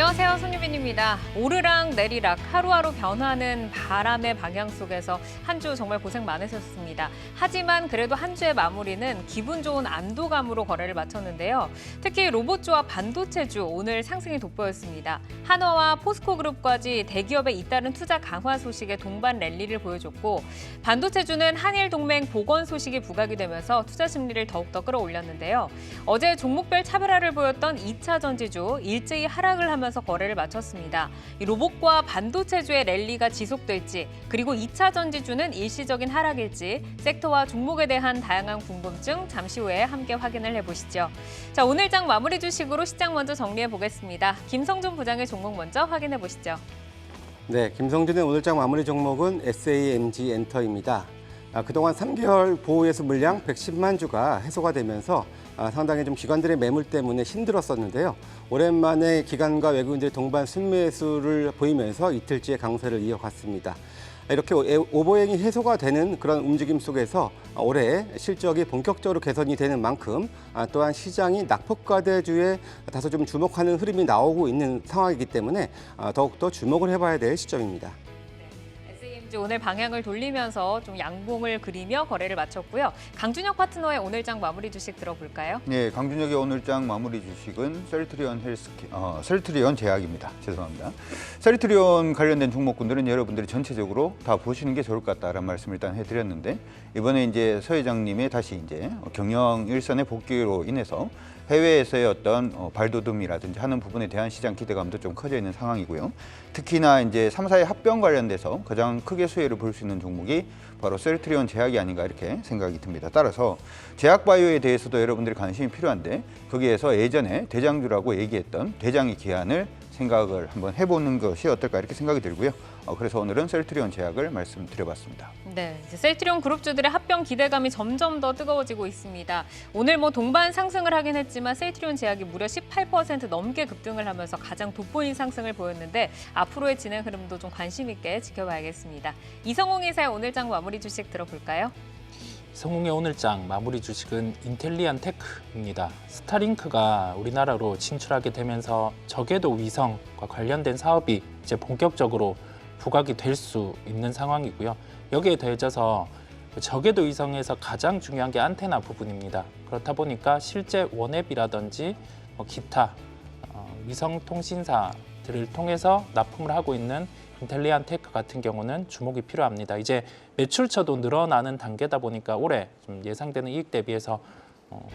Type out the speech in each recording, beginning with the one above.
안녕하세요, 손유빈입니다. 오르락 내리락 하루하루 변하는 바람의 방향 속에서 한 주 정말 고생 많으셨습니다. 하지만 그래도 한 주의 마무리는 기분 좋은 안도감으로 거래를 마쳤는데요. 특히 로봇주와 반도체주 오늘 상승이 돋보였습니다. 한화와 포스코그룹까지 대기업의 잇따른 투자 강화 소식에 동반 랠리를 보여줬고 반도체주는 한일 동맹 복원 소식이 부각이 되면서 투자 심리를 더욱더 끌어올렸는데요. 어제 종목별 차별화를 보였던 2차 전지주 일제히 하락을 하면서 거래를 마쳤습니다. 이 로봇과 반도체주의 랠리가 지속될지 그리고 2차 전지주는 일시적인 하락일지 섹터와 종목에 대한 다양한 궁금증 잠시 후에 함께 확인을 해보시죠. 자, 오늘 장 마무리 주식으로 시장 먼저 정리해 보겠습니다. 김성준 부장의 종목 먼저 확인해 보시죠. 네, 김성준의 오늘장 마무리 종목은 SAMG 엔터입니다. 그동안 3개월 보호예수 물량 110만 주가 해소가 되면서 상당히 좀 기관들의 매물 때문에 힘들었었는데요. 오랜만에 기관과 외국인들의 동반 순매수를 보이면서 이틀째 강세를 이어갔습니다. 이렇게 오버행이 해소가 되는 그런 움직임 속에서 올해 실적이 본격적으로 개선이 되는 만큼 또한 시장이 낙폭과대주에 다소 좀 주목하는 흐름이 나오고 있는 상황이기 때문에 더욱더 주목을 해봐야 될 시점입니다. 오늘 방향을 돌리면서 좀 양봉을 그리며 거래를 마쳤고요. 강준혁 파트너의 오늘장 마무리 주식 들어볼까요? 네, 강준혁의 오늘장 마무리 주식은 셀트리온 제약입니다. 죄송합니다. 셀트리온 관련된 종목군들은 여러분들이 전체적으로 다 보시는 게 좋을 것 같다라는 말씀을 일단 해드렸는데 이번에 이제 서 회장님의 다시 이제 경영 일선의 복귀로 인해서 해외에서의 어떤 발돋움이라든지 하는 부분에 대한 시장 기대감도 좀 커져 있는 상황이고요. 특히나 이제 3사의 합병 관련돼서 가장 크게 수혜를 볼 수 있는 종목이 바로 셀트리온 제약이 아닌가 이렇게 생각이 듭니다. 따라서 제약바이오에 대해서도 여러분들이 관심이 필요한데 거기에서 예전에 대장주라고 얘기했던 대장의 기한을 생각을 한번 해보는 것이 어떨까 이렇게 생각이 들고요. 그래서 오늘은 셀트리온 제약을 말씀드려봤습니다. 네, 셀트리온 그룹주들의 합병 기대감이 점점 더 뜨거워지고 있습니다. 오늘 동반 상승을 하긴 했지만 셀트리온 제약이 무려 18% 넘게 급등을 하면서 가장 돋보인 상승을 보였는데 앞으로의 진행 흐름도 좀 관심 있게 지켜봐야겠습니다. 이성홍 이사의 오늘장 마무리 주식 들어볼까요? 성웅의 오늘장 마무리 주식은 인텔리안 테크입니다. 스타링크가 우리나라로 진출하게 되면서 저궤도 위성과 관련된 사업이 이제 본격적으로 부각이 될 수 있는 상황이고요. 여기에 더해져서 저궤도 위성에서 가장 중요한 게 안테나 부분입니다. 그렇다 보니까 실제 원앱이라든지 기타 위성 통신사들을 통해서 납품을 하고 있는 인텔리안 테크 같은 경우는 주목이 필요합니다. 이제 매출처도 늘어나는 단계다 보니까 올해 좀 예상되는 이익 대비해서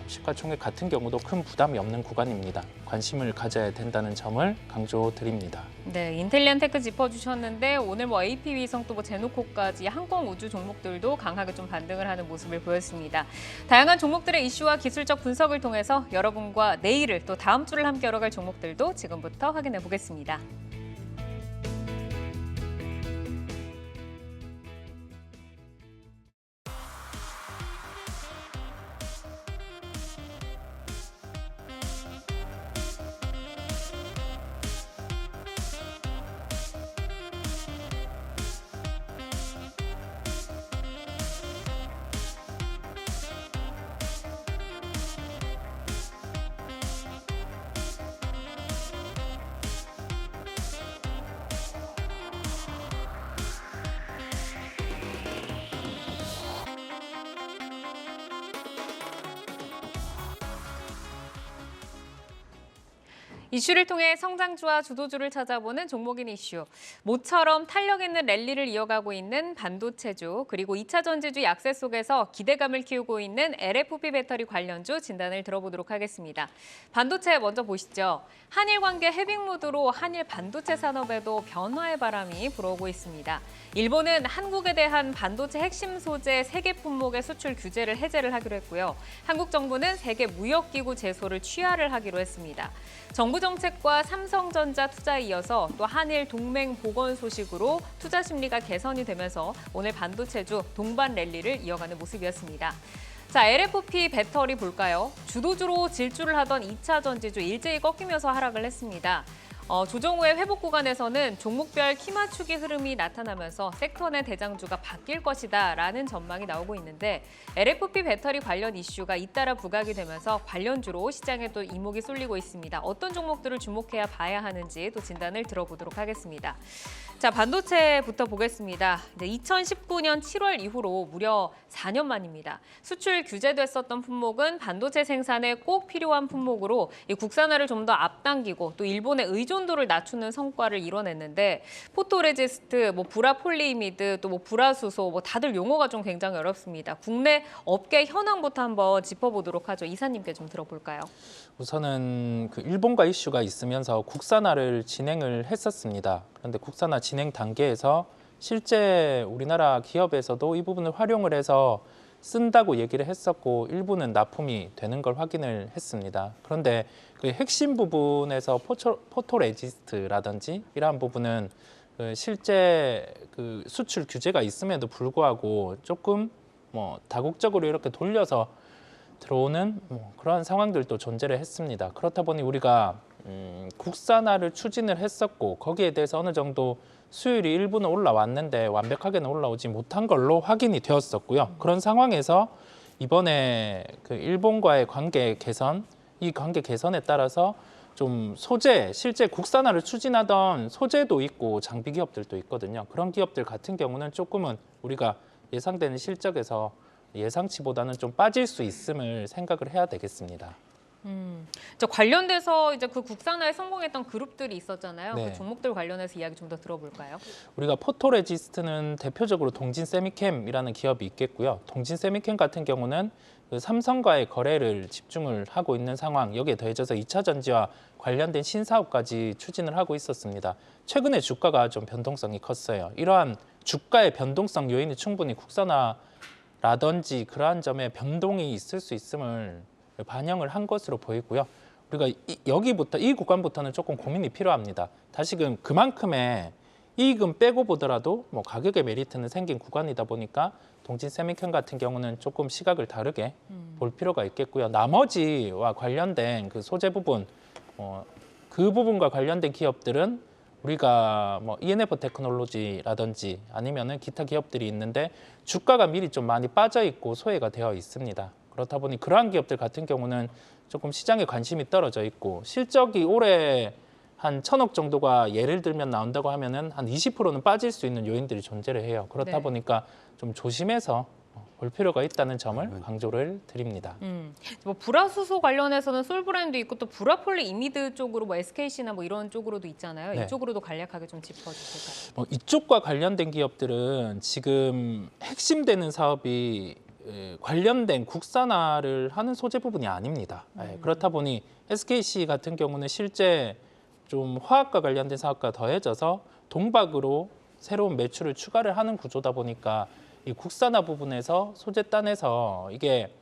시가총액 같은 경우도 큰 부담이 없는 구간입니다. 관심을 가져야 된다는 점을 강조드립니다. 네, 인텔리안 테크 짚어주셨는데 오늘 AP 위성 또 제노코까지 항공 우주 종목들도 강하게 좀 반등을 하는 모습을 보였습니다. 다양한 종목들의 이슈와 기술적 분석을 통해서 여러분과 내일을 또 다음 주를 함께 열어갈 종목들도 지금부터 확인해 보겠습니다. 이슈를 통해 성장주와 주도주를 찾아보는 종목인 이슈. 모처럼 탄력 있는 랠리를 이어가고 있는 반도체주, 그리고 2차 전지주 약세 속에서 기대감을 키우고 있는 LFP 배터리 관련주 진단을 들어보도록 하겠습니다. 반도체 먼저 보시죠. 한일 관계 해빙 무드로 한일 반도체 산업에도 변화의 바람이 불어오고 있습니다. 일본은 한국에 대한 반도체 핵심 소재 세계 품목의 수출 규제를 해제를 하기로 했고요. 한국 정부는 세계 무역기구 제소를 취하를 하기로 했습니다. 정부 정책과 삼성전자 투자에 이어서 또 한일 동맹 복원 소식으로 투자 심리가 개선이 되면서 오늘 반도체주 동반 랠리를 이어가는 모습이었습니다. 자, LFP 배터리 볼까요? 주도주로 질주를 하던 2차 전지주 일제히 꺾이면서 하락을 했습니다. 조정 후의 회복 구간에서는 종목별 키 맞추기 흐름이 나타나면서 섹터 내 대장주가 바뀔 것이다라는 전망이 나오고 있는데 LFP 배터리 관련 이슈가 잇따라 부각이 되면서 관련주로 시장에 또 이목이 쏠리고 있습니다. 어떤 종목들을 주목해야 봐야 하는지 또 진단을 들어보도록 하겠습니다. 자, 반도체부터 보겠습니다. 이제 2019년 7월 이후로 무려 4년 만입니다. 수출 규제됐었던 품목은 반도체 생산에 꼭 필요한 품목으로 이 국산화를 좀 더 앞당기고 또 일본의 의존도를 낮추는 성과를 이뤄냈는데 포토레지스트, 브라폴리이미드, 또 브라수소 다들 용어가 좀 굉장히 어렵습니다. 국내 업계 현황부터 한번 짚어보도록 하죠. 이사님께 좀 들어볼까요? 우선은 그 일본과 이슈가 있으면서 국산화를 진행을 했었습니다. 그런데 국산화 진행 단계에서 실제 우리나라 기업에서도 이 부분을 활용을 해서 쓴다고 얘기를 했었고 일부는 납품이 되는 걸 확인을 했습니다. 그런데 그 핵심 부분에서 포토레지스트라든지 이러한 부분은 그 실제 그 수출 규제가 있음에도 불구하고 조금 다국적으로 이렇게 돌려서 들어오는 그러한 상황들도 존재를 했습니다. 그렇다 보니 우리가 국산화를 추진을 했었고 거기에 대해서 어느 정도 수율이 일부는 올라왔는데 완벽하게는 올라오지 못한 걸로 확인이 되었었고요. 그런 상황에서 이번에 그 일본과의 관계 개선, 이 관계 개선에 따라서 좀 소재, 실제 국산화를 추진하던 소재도 있고 장비 기업들도 있거든요. 그런 기업들 같은 경우는 조금은 우리가 예상되는 실적에서 예상치보다는 좀 빠질 수 있음을 생각을 해야 되겠습니다. 저 관련돼서 이제 그 국산화에 성공했던 그룹들이 있었잖아요. 네. 그 종목들 관련해서 이야기 좀 더 들어볼까요? 우리가 포토레지스트는 대표적으로 동진세미캠이라는 기업이 있겠고요. 동진세미캠 같은 경우는 그 삼성과의 거래를 집중을 하고 있는 상황, 여기에 더해져서 2차 전지와 관련된 신사업까지 추진을 하고 있었습니다. 최근에 주가가 좀 변동성이 컸어요. 이러한 주가의 변동성 요인이 충분히 국산화라든지 그러한 점에 변동이 있을 수 있음을 반영을 한 것으로 보이고요. 우리가 여기부터 이 구간부터는 조금 고민이 필요합니다. 다시금 그만큼의 이익은 빼고 보더라도 가격의 메리트는 생긴 구간이다 보니까 동진세미캠 같은 경우는 조금 시각을 다르게 볼 필요가 있겠고요. 나머지와 관련된 그 소재 부분, 그 부분과 관련된 기업들은 우리가 ENF 테크놀로지라든지 아니면은 기타 기업들이 있는데 주가가 미리 좀 많이 빠져 있고 소외가 되어 있습니다. 그렇다 보니 그러한 기업들 같은 경우는 조금 시장에 관심이 떨어져 있고 실적이 올해 한 1,000억 정도가 예를 들면 나온다고 하면은 한 20%는 빠질 수 있는 요인들이 존재를 해요. 그렇다 네. 보니까 좀 조심해서 볼 필요가 있다는 점을 강조를 드립니다. 브라수소 관련해서는 솔브랜드 있고 또 브라폴리 이미드 쪽으로 SKC나 이런 쪽으로도 있잖아요. 네. 이쪽으로도 간략하게 좀 짚어주실까요? 이쪽과 관련된 기업들은 지금 핵심되는 사업이 관련된 국산화를 하는 소재 부분이 아닙니다. 그렇다 보니 SKC 같은 경우는 실제 좀 화학과 관련된 사업과 더해져서 동박으로 새로운 매출을 추가를 하는 구조다 보니까 이 국산화 부분에서 소재단에서 이게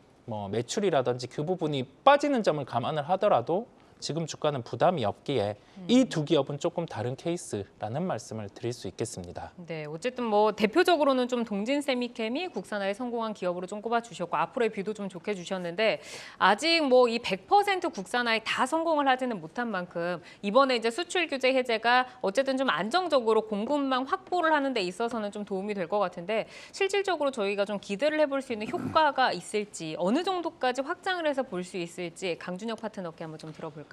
매출이라든지 그 부분이 빠지는 점을 감안을 하더라도 지금 주가는 부담이 없기에 이 두 기업은 조금 다른 케이스라는 말씀을 드릴 수 있겠습니다. 네, 어쨌든 대표적으로는 좀 동진세미캠이 국산화에 성공한 기업으로 좀 꼽아주셨고 앞으로의 뷰도 좀 좋게 주셨는데 아직 이 100% 국산화에 다 성공을 하지는 못한 만큼 이번에 이제 수출 규제 해제가 어쨌든 좀 안정적으로 공급망 확보를 하는 데 있어서는 좀 도움이 될 것 같은데 실질적으로 저희가 좀 기대를 해볼 수 있는 효과가 있을지 어느 정도까지 확장을 해서 볼 수 있을지 강준혁 파트너께 한번 좀 들어볼까요?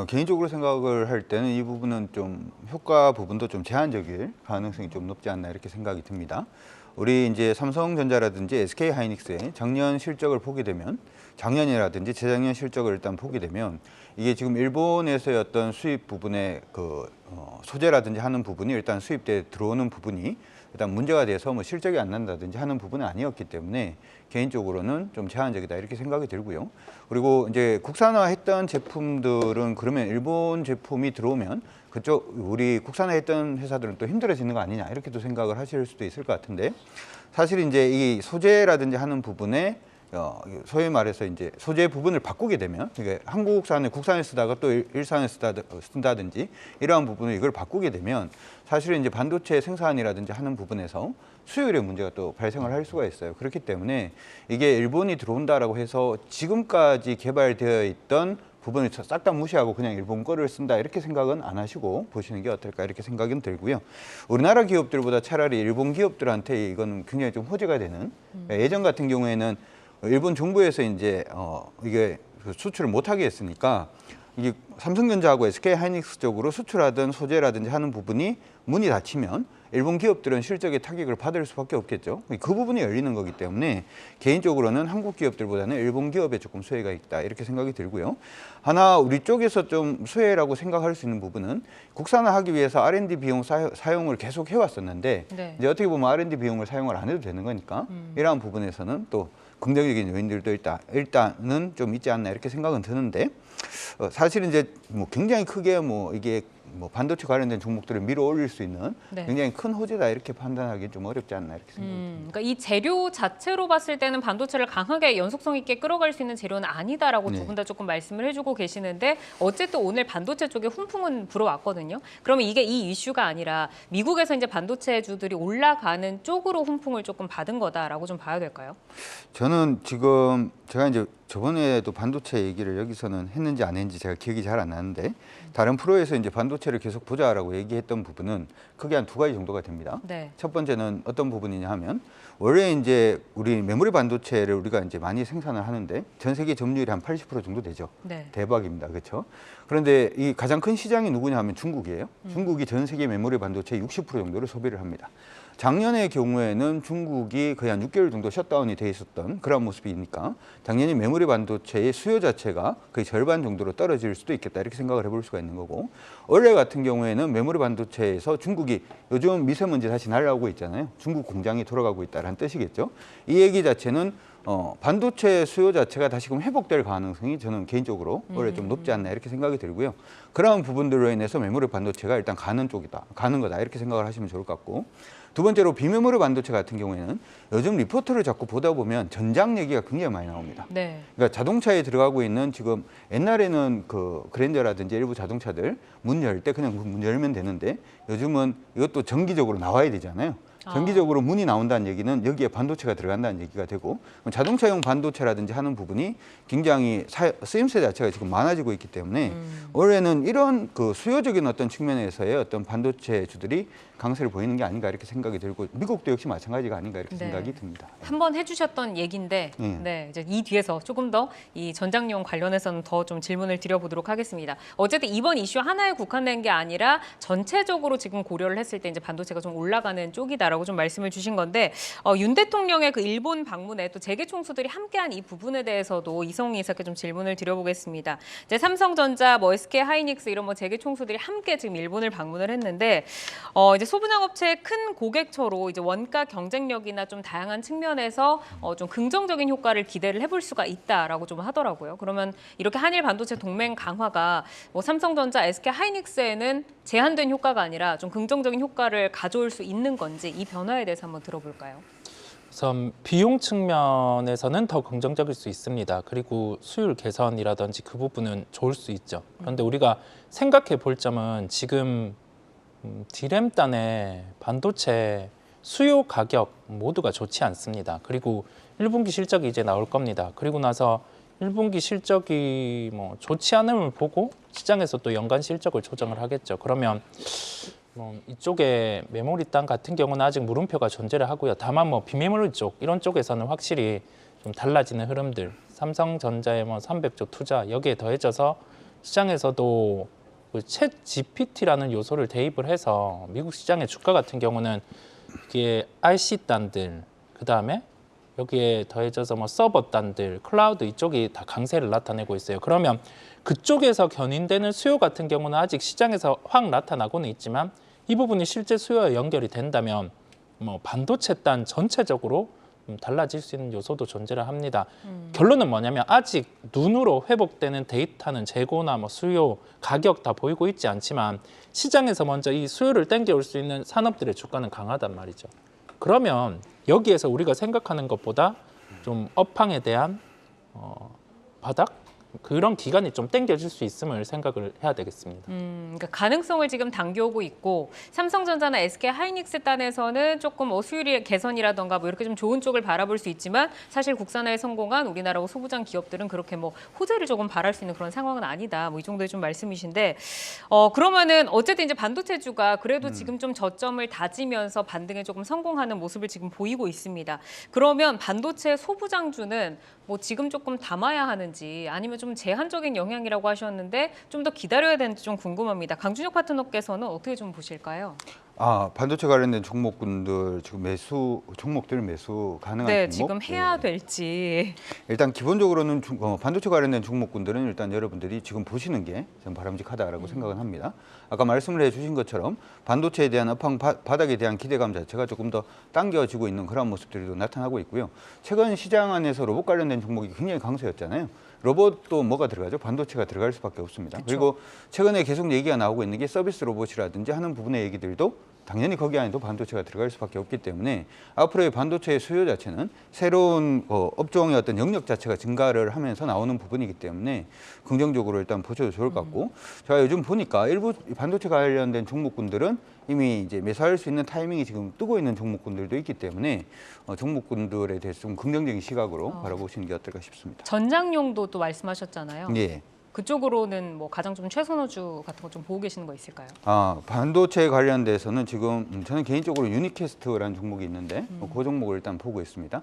개인적으로 생각을 할 때는 이 부분은 좀 효과 부분도 좀 제한적일 가능성이 좀 높지 않나 이렇게 생각이 듭니다. 우리 이제 삼성전자라든지 SK하이닉스의 작년 실적을 보게 되면 작년이라든지 재작년 실적을 일단 보게 되면 이게 지금 일본에서의 어떤 수입 부분의 소재라든지 하는 부분이 일단 수입돼 들어오는 부분이 일단 문제가 돼서 실적이 안 난다든지 하는 부분은 아니었기 때문에 개인적으로는 좀 제한적이다 이렇게 생각이 들고요. 그리고 이제 국산화했던 제품들은 그러면 일본 제품이 들어오면 그쪽 우리 국산화했던 회사들은 또 힘들어지는 거 아니냐 이렇게도 생각을 하실 수도 있을 것 같은데 사실 이제 이 소재라든지 하는 부분에 소위 말해서 이제 소재 부분을 바꾸게 되면 이게 한국산을 국산에 쓰다가 또 일산에 쓴다든지 이러한 부분을 이걸 바꾸게 되면 사실은 이제 반도체 생산이라든지 하는 부분에서 수율의 문제가 또 발생을 할 수가 있어요. 그렇기 때문에 이게 일본이 들어온다라고 해서 지금까지 개발되어 있던 부분을 싹 다 무시하고 그냥 일본 거를 쓴다 이렇게 생각은 안 하시고 보시는 게 어떨까 이렇게 생각은 들고요. 우리나라 기업들보다 차라리 일본 기업들한테 이건 굉장히 좀 호재가 되는 예전 같은 경우에는 일본 정부에서 이제 이게 수출을 못하게 했으니까 이게 삼성전자하고 SK하이닉스 쪽으로 수출하든 소재라든지 하는 부분이 문이 닫히면 일본 기업들은 실적의 타격을 받을 수밖에 없겠죠. 그 부분이 열리는 거기 때문에 개인적으로는 한국 기업들보다는 일본 기업에 조금 수혜가 있다 이렇게 생각이 들고요. 하나 우리 쪽에서 좀 수혜라고 생각할 수 있는 부분은 국산화하기 위해서 R&D 비용 사용을 계속 해왔었는데 네. 이제 어떻게 보면 R&D 비용을 사용을 안 해도 되는 거니까 이러한 부분에서는 또 긍정적인 요인들도 일단은 좀 있지 않나 이렇게 생각은 드는데 사실은 이제 뭐 굉장히 크게 뭐 이게 뭐 반도체 관련된 종목들을 밀어올릴 수 있는 네. 굉장히 큰 호재다 이렇게 판단하기 좀 어렵지 않나 이렇게 생각합니다. 그러니까 이 재료 자체로 봤을 때는 반도체를 강하게 연속성 있게 끌어갈 수 있는 재료는 아니다라고 네. 두 분 다 조금 말씀을 해주고 계시는데 어쨌든 오늘 반도체 쪽에 훈풍은 불어왔거든요. 그러면 이게 이 이슈가 아니라 미국에서 이제 반도체주들이 올라가는 쪽으로 훈풍을 조금 받은 거다라고 좀 봐야 될까요? 저는 지금 제가 이제 저번에도 반도체 얘기를 여기서는 했는지 안 했는지 제가 기억이 잘 안 나는데 다른 프로에서 이제 반도체를 계속 보자라고 얘기했던 부분은 크게 한 두 가지 정도가 됩니다. 네. 첫 번째는 어떤 부분이냐 하면 원래 이제 우리 메모리 반도체를 우리가 이제 많이 생산을 하는데 전 세계 점유율이 한 80% 정도 되죠. 네. 대박입니다. 그렇죠? 그런데 이 가장 큰 시장이 누구냐 하면 중국이에요. 중국이 전 세계 메모리 반도체의 60% 정도를 소비를 합니다. 작년의 경우에는 중국이 거의 한 6개월 정도 셧다운이 돼 있었던 그런 모습이니까 당연히 메모리 반도체의 수요 자체가 거의 절반 정도로 떨어질 수도 있겠다 이렇게 생각을 해볼 수가 있는 거고 원래 같은 경우에는 메모리 반도체에서 중국이 요즘 미세먼지 다시 날아오고 있잖아요. 중국 공장이 돌아가고 있다는 뜻이겠죠. 이 얘기 자체는 반도체 수요 자체가 다시금 회복될 가능성이 저는 개인적으로 원래 좀 높지 않나 이렇게 생각이 들고요. 그런 부분들로 인해서 메모리 반도체가 일단 가는 거다 이렇게 생각을 하시면 좋을 것 같고 두 번째로 비메모리 반도체 같은 경우에는 요즘 리포트를 자꾸 보다 보면 전장 얘기가 굉장히 많이 나옵니다. 네. 그러니까 자동차에 들어가고 있는 지금 옛날에는 그 그랜저라든지 일부 자동차들 문 열 때 그냥 문 열면 되는데 요즘은 이것도 정기적으로 나와야 되잖아요. 정기적으로 문이 나온다는 얘기는 여기에 반도체가 들어간다는 얘기가 되고 자동차용 반도체라든지 하는 부분이 굉장히 쓰임새 자체가 지금 많아지고 있기 때문에 올해는 이런 그 수요적인 어떤 측면에서의 어떤 반도체주들이 강세를 보이는 게 아닌가 이렇게 생각이 들고 미국도 역시 마찬가지가 아닌가 이렇게 네. 생각이 듭니다. 한번 해주셨던 얘기인데 네, 이제 이 뒤에서 조금 더 이 전장용 관련해서는 더 좀 질문을 드려보도록 하겠습니다. 어쨌든 이번 이슈 하나에 국한된 게 아니라 전체적으로 지금 고려를 했을 때 이제 반도체가 좀 올라가는 쪽이다라고 좀 말씀을 주신 건데 윤 대통령의 그 일본 방문에 또 재계 총수들이 함께한 이 부분에 대해서도 이성희 이사께 좀 질문을 드려보겠습니다. 이제 삼성전자, 뭐 SK 하이닉스 이런 뭐 재계 총수들이 함께 지금 일본을 방문을 했는데 이제 소분양 업체의 큰 고객처로 이제 원가 경쟁력이나 좀 다양한 측면에서 좀 긍정적인 효과를 기대를 해볼 수가 있다라고 좀 하더라고요. 그러면 이렇게 한일 반도체 동맹 강화가 뭐 삼성전자, SK 하이닉스에는 제한된 효과가 아니라 좀 긍정적인 효과를 가져올 수 있는 건지 이 변화에 대해서 한번 들어볼까요? 우선 비용 측면에서는 더 긍정적일 수 있습니다. 그리고 수율 개선이라든지 그 부분은 좋을 수 있죠. 그런데 우리가 생각해 볼 점은 지금 디램단의 반도체 수요 가격 모두가 좋지 않습니다. 그리고 1분기 실적이 이제 나올 겁니다. 그리고 나서 1분기 실적이 뭐 좋지 않음을 보고 시장에서 또 연간 실적을 조정을 하겠죠. 그러면 이쪽에 메모리 땅 같은 경우는 아직 물음표가 존재를 하고요. 다만 뭐 비메모리 쪽 이런 쪽에서는 확실히 좀 달라지는 흐름들, 삼성전자의 뭐 300조 투자 여기에 더해져서 시장에서도 챗 GPT라는 요소를 대입을 해서 미국 시장의 주가 같은 경우는 이게 RC 단들, 그 다음에 여기에 더해져서 뭐 서버 단들, 클라우드 이쪽이 다 강세를 나타내고 있어요. 그러면 그쪽에서 견인되는 수요 같은 경우는 아직 시장에서 확 나타나고는 있지만 이 부분이 실제 수요와 연결이 된다면 뭐 반도체 단 전체적으로 달라질 수 있는 요소도 존재를 합니다. 결론은 뭐냐면 아직 눈으로 회복되는 데이터는 재고나 뭐 수요, 가격 다 보이고 있지 않지만 시장에서 먼저 이 수요를 땡겨올 수 있는 산업들의 주가는 강하단 말이죠. 그러면 여기에서 우리가 생각하는 것보다 좀 업황에 대한 바닥, 그런 기간이 좀 땡겨질 수 있음을 생각을 해야 되겠습니다. 그러니까 가능성을 지금 당겨오고 있고 삼성전자나 SK 하이닉스 단에서는 조금 뭐 수율의 개선이라던가 뭐 이렇게 좀 좋은 쪽을 바라볼 수 있지만 사실 국산화에 성공한 우리나라 소부장 기업들은 그렇게 뭐 호재를 조금 바랄 수 있는 그런 상황은 아니다. 뭐 이 정도의 좀 말씀이신데 그러면은 어쨌든 이제 반도체주가 그래도 지금 좀 저점을 다지면서 반등에 조금 성공하는 모습을 지금 보이고 있습니다. 그러면 반도체 소부장주는 뭐 지금 조금 담아야 하는지 아니면 좀 제한적인 영향이라고 하셨는데 좀 더 기다려야 되는지 좀 궁금합니다. 강준혁 파트너께서는 어떻게 좀 보실까요? 반도체 관련된 종목군들 지금 종목들 매수 가능한 네, 종목? 지금 해야 네. 될지. 일단 기본적으로는 반도체 관련된 종목군들은 일단 여러분들이 지금 보시는 게 좀 바람직하다라고 생각은 합니다. 아까 말씀을 해주신 것처럼 반도체에 대한 업황 바닥에 대한 기대감 자체가 조금 더 당겨지고 있는 그런 모습들도 나타나고 있고요. 최근 시장 안에서 로봇 관련된 종목이 굉장히 강세였잖아요. 로봇도 뭐가 들어가죠? 반도체가 들어갈 수밖에 없습니다. 그쵸. 그리고 최근에 계속 얘기가 나오고 있는 게 서비스 로봇이라든지 하는 부분의 얘기들도 당연히 거기 안에도 반도체가 들어갈 수밖에 없기 때문에 앞으로의 반도체의 수요 자체는 새로운 업종의 어떤 영역 자체가 증가를 하면서 나오는 부분이기 때문에 긍정적으로 일단 보셔도 좋을 것 같고 제가 요즘 보니까 일부 반도체 관련된 종목군들은 이미 이제 매수할 수 있는 타이밍이 지금 뜨고 있는 종목군들도 있기 때문에 종목군들에 대해서 좀 긍정적인 시각으로 바라보시는 게 어떨까 싶습니다. 전장용도 또 말씀하셨잖아요. 예. 그쪽으로는 뭐 가장 좀 최선호주 같은 거 좀 보고 계시는 거 있을까요? 반도체 관련돼서는 지금 저는 개인적으로 유니캐스트라는 종목이 있는데 그 종목을 일단 보고 있습니다.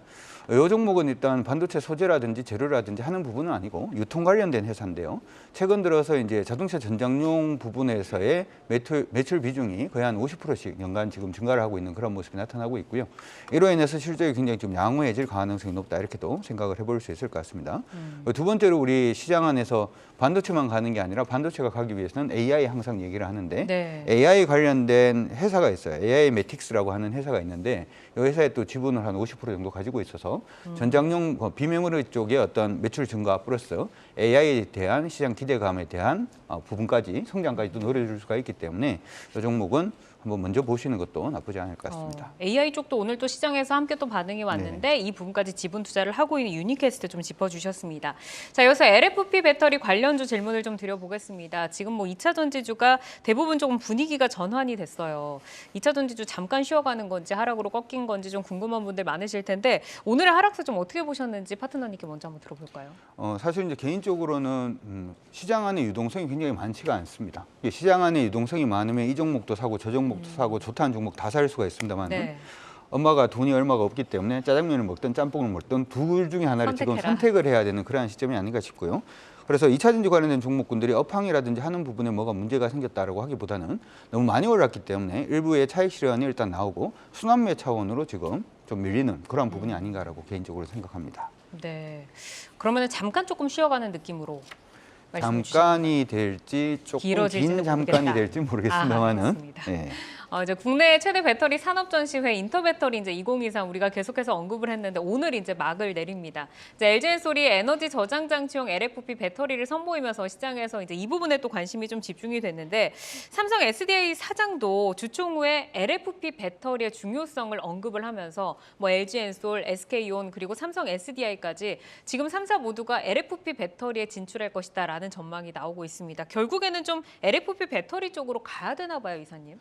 이 종목은 일단 반도체 소재라든지 재료라든지 하는 부분은 아니고 유통 관련된 회사인데요. 최근 들어서 이제 자동차 전장용 부분에서의 매출 비중이 거의 한 50%씩 연간 지금 증가를 하고 있는 그런 모습이 나타나고 있고요. 이로 인해서 실적이 굉장히 좀 양호해질 가능성이 높다 이렇게도 생각을 해볼 수 있을 것 같습니다. 두 번째로 우리 시장 안에서 반도체만 가는 게 아니라 반도체가 가기 위해서는 AI 항상 얘기를 하는데 네. AI 관련된 회사가 있어요. AI 매틱스라고 하는 회사가 있는데 이 회사에 또 지분을 한 50% 정도 가지고 있어서 전장용 비메모리 쪽의 어떤 매출 증가 플러스 AI에 대한 시장 기대감에 대한 부분까지 성장까지도 노려줄 수가 있기 때문에 이 종목은 한번 먼저 보시는 것도 나쁘지 않을 것 같습니다. AI 쪽도 오늘 또 시장에서 함께 또 반응이 왔는데 이 부분까지 지분 투자를 하고 있는 유니캐스트 좀 짚어주셨습니다. 자, 여기서 LFP 배터리 관련주 질문을 좀 드려보겠습니다. 지금 뭐 2차 전지주가 대부분 조금 분위기가 전환이 됐어요. 2차 전지주 잠깐 쉬어가는 건지 하락으로 꺾인 건지 좀 궁금한 분들 많으실 텐데 오늘의 하락세 좀 어떻게 보셨는지 파트너님께 먼저 한번 들어볼까요? 사실 이제 개인적으로는 시장 안에 유동성이 굉장히 많지가 않습니다. 시장 안에 유동성이 많으면 이 종목도 사고 저 종목도 사고 좋다는 종목 다 살 수가 있습니다만 네. 엄마가 돈이 얼마가 없기 때문에 짜장면을 먹든 짬뽕을 먹든 둘 중에 하나를 지금 선택을 해야 되는 그러한 시점이 아닌가 싶고요. 그래서 2차 전지 관련된 종목군들이 업황이라든지 하는 부분에 뭐가 문제가 생겼다라고 하기보다는 너무 많이 올랐기 때문에 일부의 차익 실현이 일단 나오고 순환매 차원으로 지금 좀 밀리는 그런 부분이 아닌가라고 개인적으로 생각합니다. 네. 그러면 잠깐 조금 쉬어가는 느낌으로 잠깐이 될지 조금 긴 잠깐이 될지 모르겠습니다만은. 네. 이제 국내 최대 배터리 산업 전시회 인터배터리 이제 2023 우리가 계속해서 언급을 했는데 오늘 이제 막을 내립니다. 이제 LG엔솔이 에너지 저장 장치용 LFP 배터리를 선보이면서 시장에서 이제 이 부분에 또 관심이 좀 집중이 됐는데 삼성 SDI 사장도 주총 후에 LFP 배터리의 중요성을 언급을 하면서 뭐 LG엔솔, SK온 그리고 삼성 SDI까지 지금 3사 모두가 LFP 배터리에 진출할 것이다라는 전망이 나오고 있습니다. 결국에는 좀 LFP 배터리 쪽으로 가야 되나 봐요, 이사님.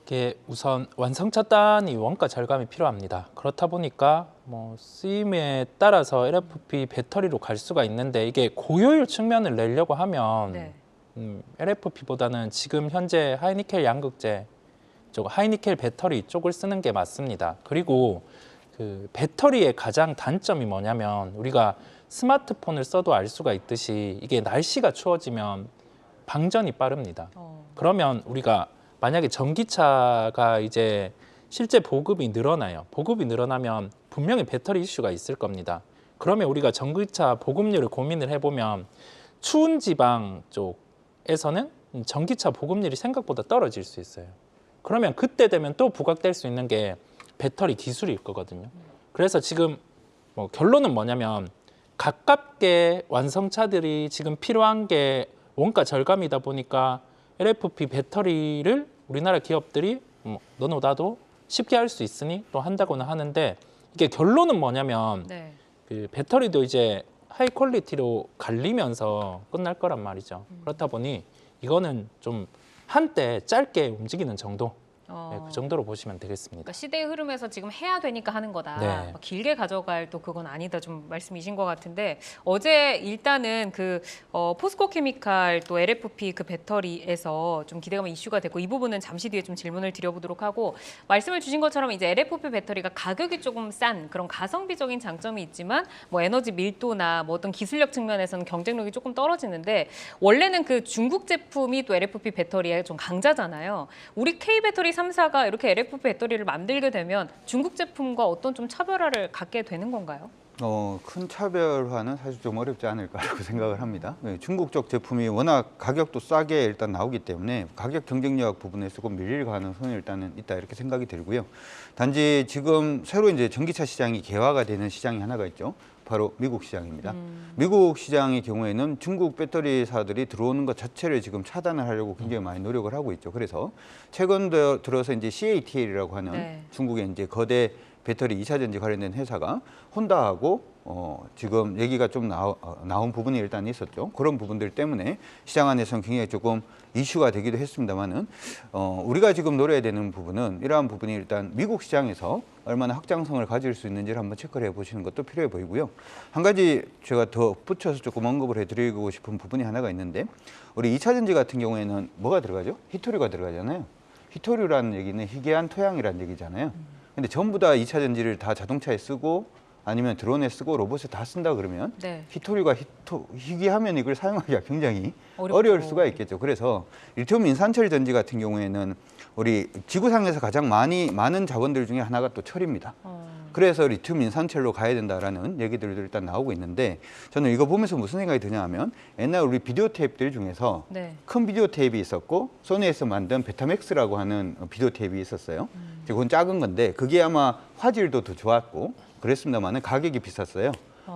이게 우선 완성차 단위 원가 절감이 필요합니다. 그렇다 보니까 뭐 쓰임에 따라서 LFP 배터리로 갈 수가 있는데 이게 고효율 측면을 내려고 하면 LFP보다는 지금 현재 하이니켈 양극재 쪽 하이니켈 배터리 쪽을 쓰는 게 맞습니다. 그리고 그 배터리의 가장 단점이 뭐냐면 우리가 스마트폰을 써도 알 수가 있듯이 이게 날씨가 추워지면 방전이 빠릅니다. 그러면 우리가 만약에 전기차가 이제 실제 보급이 늘어나요. 보급이 늘어나면 분명히 배터리 이슈가 있을 겁니다. 그러면 우리가 전기차 보급률을 고민을 해보면 추운 지방 쪽에서는 전기차 보급률이 생각보다 떨어질 수 있어요. 그러면 그때 되면 또 부각될 수 있는 게 배터리 기술일 거거든요. 그래서 지금 뭐 결론은 뭐냐면 가깝게 완성차들이 지금 필요한 게 원가 절감이다 보니까 LFP 배터리를 우리나라 기업들이 너도 나도 쉽게 할 수 있으니 또 한다고는 하는데 이게 결론은 뭐냐면 그 배터리도 이제 하이 퀄리티로 갈리면서 끝날 거란 말이죠. 그렇다 보니 이거는 좀 한때 짧게 움직이는 정도, 네, 그 정도로 보시면 되겠습니다. 그러니까 시대의 흐름에서 지금 해야 되니까 하는 거다. 네. 막 길게 가져갈 또 그건 아니다 좀 말씀이신 것 같은데 어제 일단은 그 포스코 케미칼 또 LFP 그 배터리에서 좀 기대감 이슈가 됐고 이 부분은 잠시 뒤에 좀 질문을 드려보도록 하고 말씀을 주신 것처럼 이제 LFP 배터리가 가격이 조금 싼 그런 가성비적인 장점이 있지만 뭐 에너지 밀도나 뭐 어떤 기술력 측면에서는 경쟁력이 조금 떨어지는데 원래는 그 중국 제품이 또 LFP 배터리의 좀 강자잖아요. 우리 K배터리 3사가 이렇게 LFP 배터리를 만들게 되면 중국 제품과 어떤 좀 차별화를 갖게 되는 건가요? 큰 차별화는 사실 좀 어렵지 않을까라고 생각을 합니다. 네, 중국 쪽 제품이 워낙 가격도 싸게 일단 나오기 때문에 가격 경쟁력 부분에 조금 밀릴 가능성이 일단은 있다 이렇게 생각이 들고요. 단지 지금 새로 이제 전기차 시장이 개화가 되는 시장이 하나가 있죠. 바로 미국 시장입니다. 미국 시장의 경우에는 중국 배터리사들이 들어오는 것 자체를 지금 차단을 하려고 굉장히 많이 노력을 하고 있죠. 그래서 최근 들어서 이제 CATL이라고 하는 네. 중국의 이제 거대 배터리 2차 전지 관련된 회사가 혼다하고 지금 얘기가 좀 나온 부분이 일단 있었죠. 그런 부분들 때문에 시장 안에서는 굉장히 조금 이슈가 되기도 했습니다만은 우리가 지금 노려야 되는 부분은 이러한 부분이 일단 미국 시장에서 얼마나 확장성을 가질 수 있는지를 한번 체크를 해보시는 것도 필요해 보이고요. 한 가지 제가 더 붙여서 조금 언급을 해드리고 싶은 부분이 하나가 있는데 우리 2차 전지 같은 경우에는 뭐가 들어가죠? 히토류가 들어가잖아요. 히토류라는 얘기는 희귀한 토양이라는 얘기잖아요. 근데 전부 다 2차 전지를 다 자동차에 쓰고 아니면 드론에 쓰고 로봇에 다 쓴다 그러면 네. 히토류가 희귀하면 이걸 사용하기가 굉장히 어렵죠. 어려울 수가 있겠죠. 그래서 리튬 인산철 전지 같은 경우에는 우리 지구상에서 가장 많은 자원들 중에 하나가 또 철입니다. 그래서 리튬 인산철로 가야 된다라는 얘기들도 일단 나오고 있는데 저는 이거 보면서 무슨 생각이 드냐 하면 옛날 우리 비디오 테이프들 중에서 네. 큰 비디오 테이프가 있었고 소니에서 만든 베타맥스라고 하는 비디오 테이프가 있었어요. 그건 작은 건데 그게 아마 화질도 더 좋았고 그랬습니다만 가격이 비쌌어요.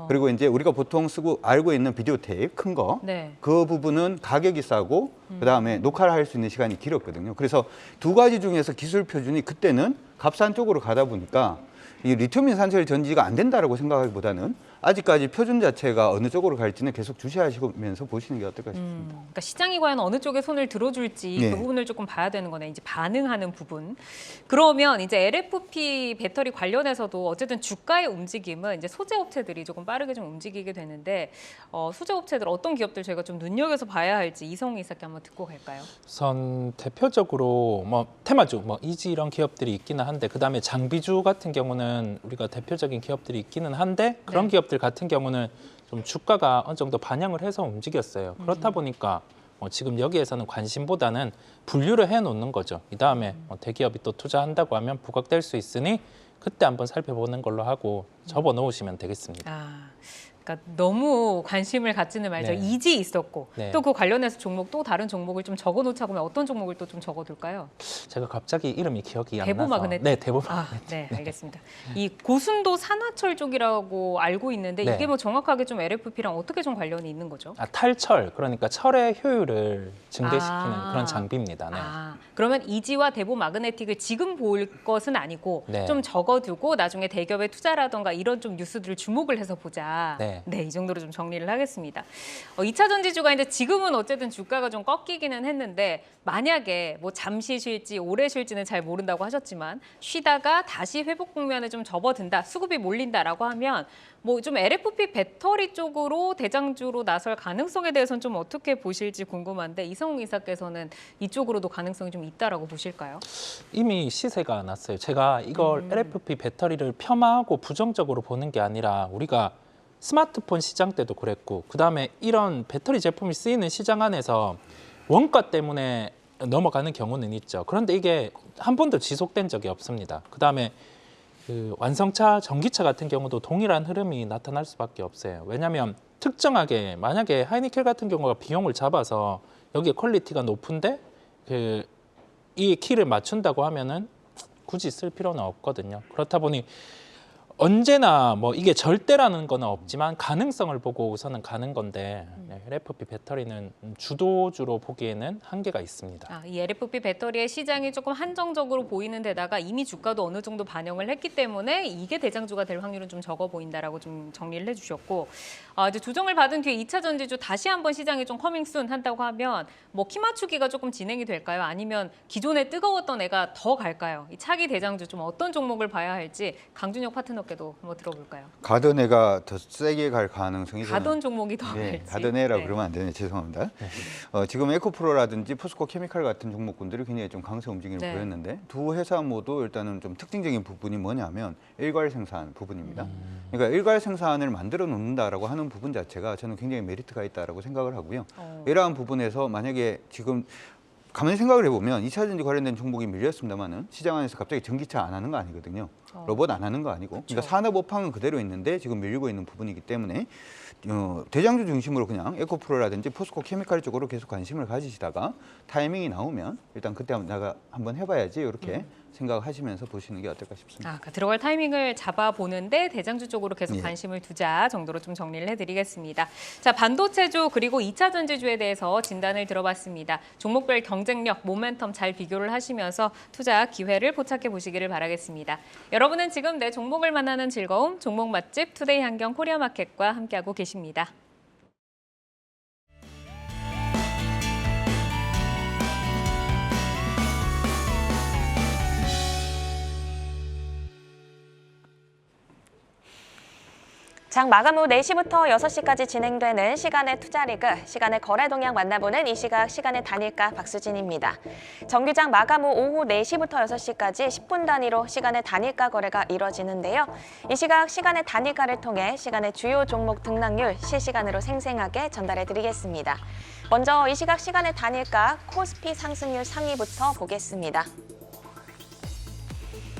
그리고 이제 우리가 보통 쓰고 알고 있는 비디오 테이프 큰 거, 네. 그 부분은 가격이 싸고 그다음에 녹화를 할 수 있는 시간이 길었거든요. 그래서 두 가지 중에서 기술 표준이 그때는 값싼 쪽으로 가다 보니까 이 리튬 인산철 전지가 안 된다라고 생각하기보다는 아직까지 표준 자체가 어느 쪽으로 갈지는 계속 주시하시면서 보시는 게 어떨까 싶습니다. 그러니까 시장이 과연 어느 쪽에 손을 들어줄지 네. 그 부분을 조금 봐야 되는 거네. 이제 반응하는 부분. 그러면 이제 LFP 배터리 관련해서도 어쨌든 주가의 움직임은 이제 소재 업체들이 조금 빠르게 좀 움직이게 되는데 소재 업체들 어떤 기업들 저희가 좀 눈여겨서 봐야 할지 이성희 이사께 한번 듣고 갈까요? 우선 대표적으로 뭐 테마주, 뭐 이지 이런 기업들이 있기는 한데 그 다음에 장비주 같은 경우는 우리가 대표적인 기업들이 있기는 한데 그런 네. 기업들 같은 경우는 좀 주가가 어느 정도 반영을 해서 움직였어요. 그렇다 보니까 지금 여기에서는 관심보다는 분류를 해놓는 거죠. 이 다음에 대기업이 또 투자한다고 하면 부각될 수 있으니 그때 한번 살펴보는 걸로 하고 접어 놓으시면 되겠습니다. 그러니까 너무 관심을 갖지는 말죠. 네. 이지 있었고 네. 또 그 관련해서 종목 또 다른 종목을 좀 적어놓자고 하면 어떤 종목을 또 좀 적어둘까요? 제가 갑자기 이름이 기억이 안 나서. 대보마그네틱? 네, 대보마. 네, 알겠습니다. 이 고순도 산화철 쪽이라고 알고 있는데 네. 이게 뭐 정확하게 좀 LFP랑 어떻게 좀 관련이 있는 거죠? 탈철, 그러니까 철의 효율을 증대시키는 아. 그런 장비입니다. 네. 그러면 이지와 대보 마그네틱을 지금 볼 것은 아니고 네. 좀 적어두고 나중에 대기업의 투자라던가 이런 좀 뉴스들을 주목을 해서 보자. 네. 이 정도로 좀 정리를 하겠습니다. 2차 전지주가 이제 지금은 어쨌든 주가가 좀 꺾이기는 했는데 만약에 뭐 잠시 쉴지 오래 쉴지는 잘 모른다고 하셨지만 쉬다가 다시 회복 국면에 좀 접어든다, 수급이 몰린다라고 하면 뭐 좀 LFP 배터리 쪽으로 대장주로 나설 가능성에 대해서는 좀 어떻게 보실지 궁금한데 이성웅 이사께서는 이쪽으로도 가능성이 좀 있다라고 보실까요? 이미 시세가 났어요. 제가 이걸 LFP 배터리를 폄하하고 부정적으로 보는 게 아니라 우리가 스마트폰 시장 때도 그랬고 그다음에 이런 배터리 제품이 쓰이는 시장 안에서 원가 때문에 넘어가는 경우는 있죠. 그런데 이게 한 번도 지속된 적이 없습니다. 그다음에 그 완성차, 전기차 같은 경우도 동일한 흐름이 나타날 수밖에 없어요. 왜냐하면 특정하게 만약에 하이니켈 같은 경우가 비용을 잡아서 여기에 퀄리티가 높은데 이 키를 맞춘다고 하면은 굳이 쓸 필요는 없거든요. 그렇다 보니 언제나 뭐 이게 절대라는 건 없지만 가능성을 보고 우선은 가는 건데 LFP 배터리는 주도주로 보기에는 한계가 있습니다. 이 LFP 배터리의 시장이 조금 한정적으로 보이는 데다가 이미 주가도 어느 정도 반영을 했기 때문에 이게 대장주가 될 확률은 좀 적어 보인다라고 좀 정리를 해주셨고, 이제 조정을 받은 뒤에 2차 전지주 다시 한번 시장이 좀 커밍순 한다고 하면 뭐 키 맞추기가 조금 진행이 될까요? 아니면 기존에 뜨거웠던 애가 더 갈까요? 이 차기 대장주 좀 어떤 종목을 봐야 할지 강준혁 파트너께도 한번 들어볼까요? 가던 애가 더 세게 갈 가능성이 가던 종목이 더 네, 갈지. 가던 애라고 네. 그러면 안 되네. 죄송합니다. 지금 에코프로라든지 포스코 케미칼 같은 종목군들이 굉장히 좀 강세 움직임을 네. 보였는데 두 회사 모두 일단은 좀 특징적인 부분이 뭐냐면 일괄 생산 부분입니다. 그러니까 일괄 생산을 만들어 놓는다라고 하는 부분 자체가 저는 굉장히 메리트가 있다라고 생각을 하고요. 이러한 부분에서 만약에 지금 가만히 생각을 해보면 2차 전지 관련된 종목이 밀렸습니다만은 시장 안에서 갑자기 전기차 안 하는 거 아니거든요. 로봇 안 하는 거 아니고. 그러니까 산업 업황은 그대로 있는데 지금 밀리고 있는 부분이기 때문에 대장주 중심으로 그냥 에코프로라든지 포스코 케미칼 쪽으로 계속 관심을 가지시다가 타이밍이 나오면 일단 그때 내가 한번 해봐야지 이렇게 생각하시면서 보시는 게 어떨까 싶습니다. 그러니까 들어갈 타이밍을 잡아보는데 대장주 쪽으로 계속 예. 관심을 두자 정도로 좀 정리를 해드리겠습니다. 자, 반도체주 그리고 2차 전지주에 대해서 진단을 들어봤습니다. 종목별 경쟁력, 모멘텀 잘 비교를 하시면서 투자 기회를 포착해 보시기를 바라겠습니다. 여러분은 지금 내 종목을 만나는 즐거움, 종목 맛집 투데이 한경 코리아마켓과 함께하고 계십니다. 장 마감 후 4시부터 6시까지 진행되는 시간의 투자리그, 시간의 거래 동향 만나보는 이 시각 시간의 단일가 박수진입니다. 정규장 마감 후 오후 4시부터 6시까지 10분 단위로 시간의 단일가 거래가 이뤄지는데요. 이 시각 시간의 단일가를 통해 시간의 주요 종목 등락률 실시간으로 생생하게 전달해드리겠습니다. 먼저 이 시각 시간의 단일가 코스피 상승률 상위부터 보겠습니다.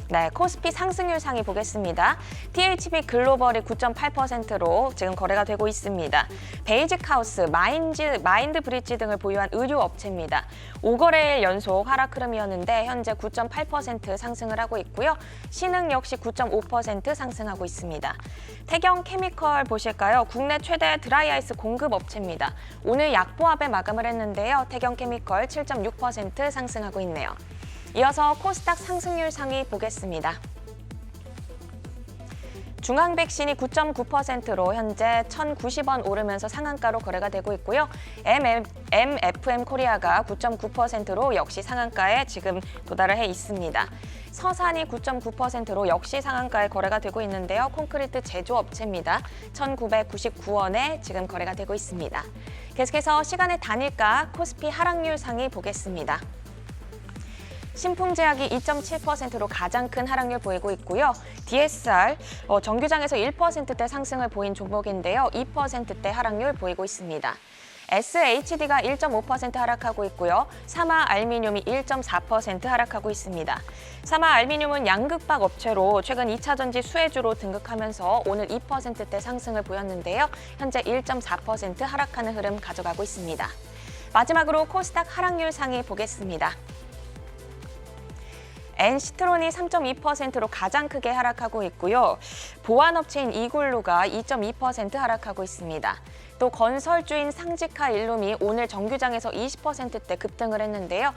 네, 코스피 상승률 상위 보겠습니다. THB 글로벌이 9.8%로 지금 거래가 되고 있습니다. 베이직하우스, 마인드 브릿지 등을 보유한 의류 업체입니다. 5거래일 연속 하락 흐름이었는데 현재 9.8% 상승을 하고 있고요. 신흥 역시 9.5% 상승하고 있습니다. 태경 케미컬 보실까요? 국내 최대 드라이아이스 공급 업체입니다. 오늘 약보합에 마감을 했는데요. 태경 케미컬 7.6% 상승하고 있네요. 이어서 코스닥 상승률 상위 보겠습니다. 중앙백신이 9.9%로 현재 1,090원 오르면서 상한가로 거래가 되고 있고요. MFM 코리아가 9.9%로 역시 상한가에 지금 도달을 해 있습니다. 서산이 9.9%로 역시 상한가에 거래가 되고 있는데요. 콘크리트 제조업체입니다. 1,999원에 지금 거래가 되고 있습니다. 계속해서 시간의 단일가 코스피 하락률 상위 보겠습니다. 신풍제약이 2.7%로 가장 큰 하락률 보이고 있고요. DSR 정규장에서 1%대 상승을 보인 종목인데요. 2%대 하락률 보이고 있습니다. SHD가 1.5% 하락하고 있고요. 사마알미늄이 1.4% 하락하고 있습니다. 사마알미늄은 양극박 업체로 최근 2차 전지 수혜주로 등극하면서 오늘 2%대 상승을 보였는데요. 현재 1.4% 하락하는 흐름 가져가고 있습니다. 마지막으로 코스닥 하락률 상위 보겠습니다. 엔시트론이 3.2%로 가장 크게 하락하고 있고요. 보안업체인 이글루가 2.2% 하락하고 있습니다. 또 건설주인 상지카 일룸이 오늘 정규장에서 20%대 급등을 했는데요.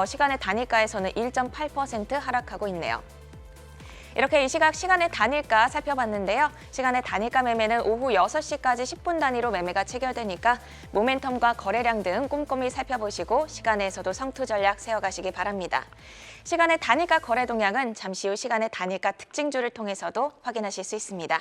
시간의 단일가에서는 1.8% 하락하고 있네요. 이렇게 이 시각 시간의 단일가 살펴봤는데요. 시간의 단일가 매매는 오후 6시까지 10분 단위로 매매가 체결되니까 모멘텀과 거래량 등 꼼꼼히 살펴보시고 시간에서도 성투 전략 세워가시기 바랍니다. 시간의 단일가 거래 동향은 잠시 후 시간의 단일가 특징주를 통해서도 확인하실 수 있습니다.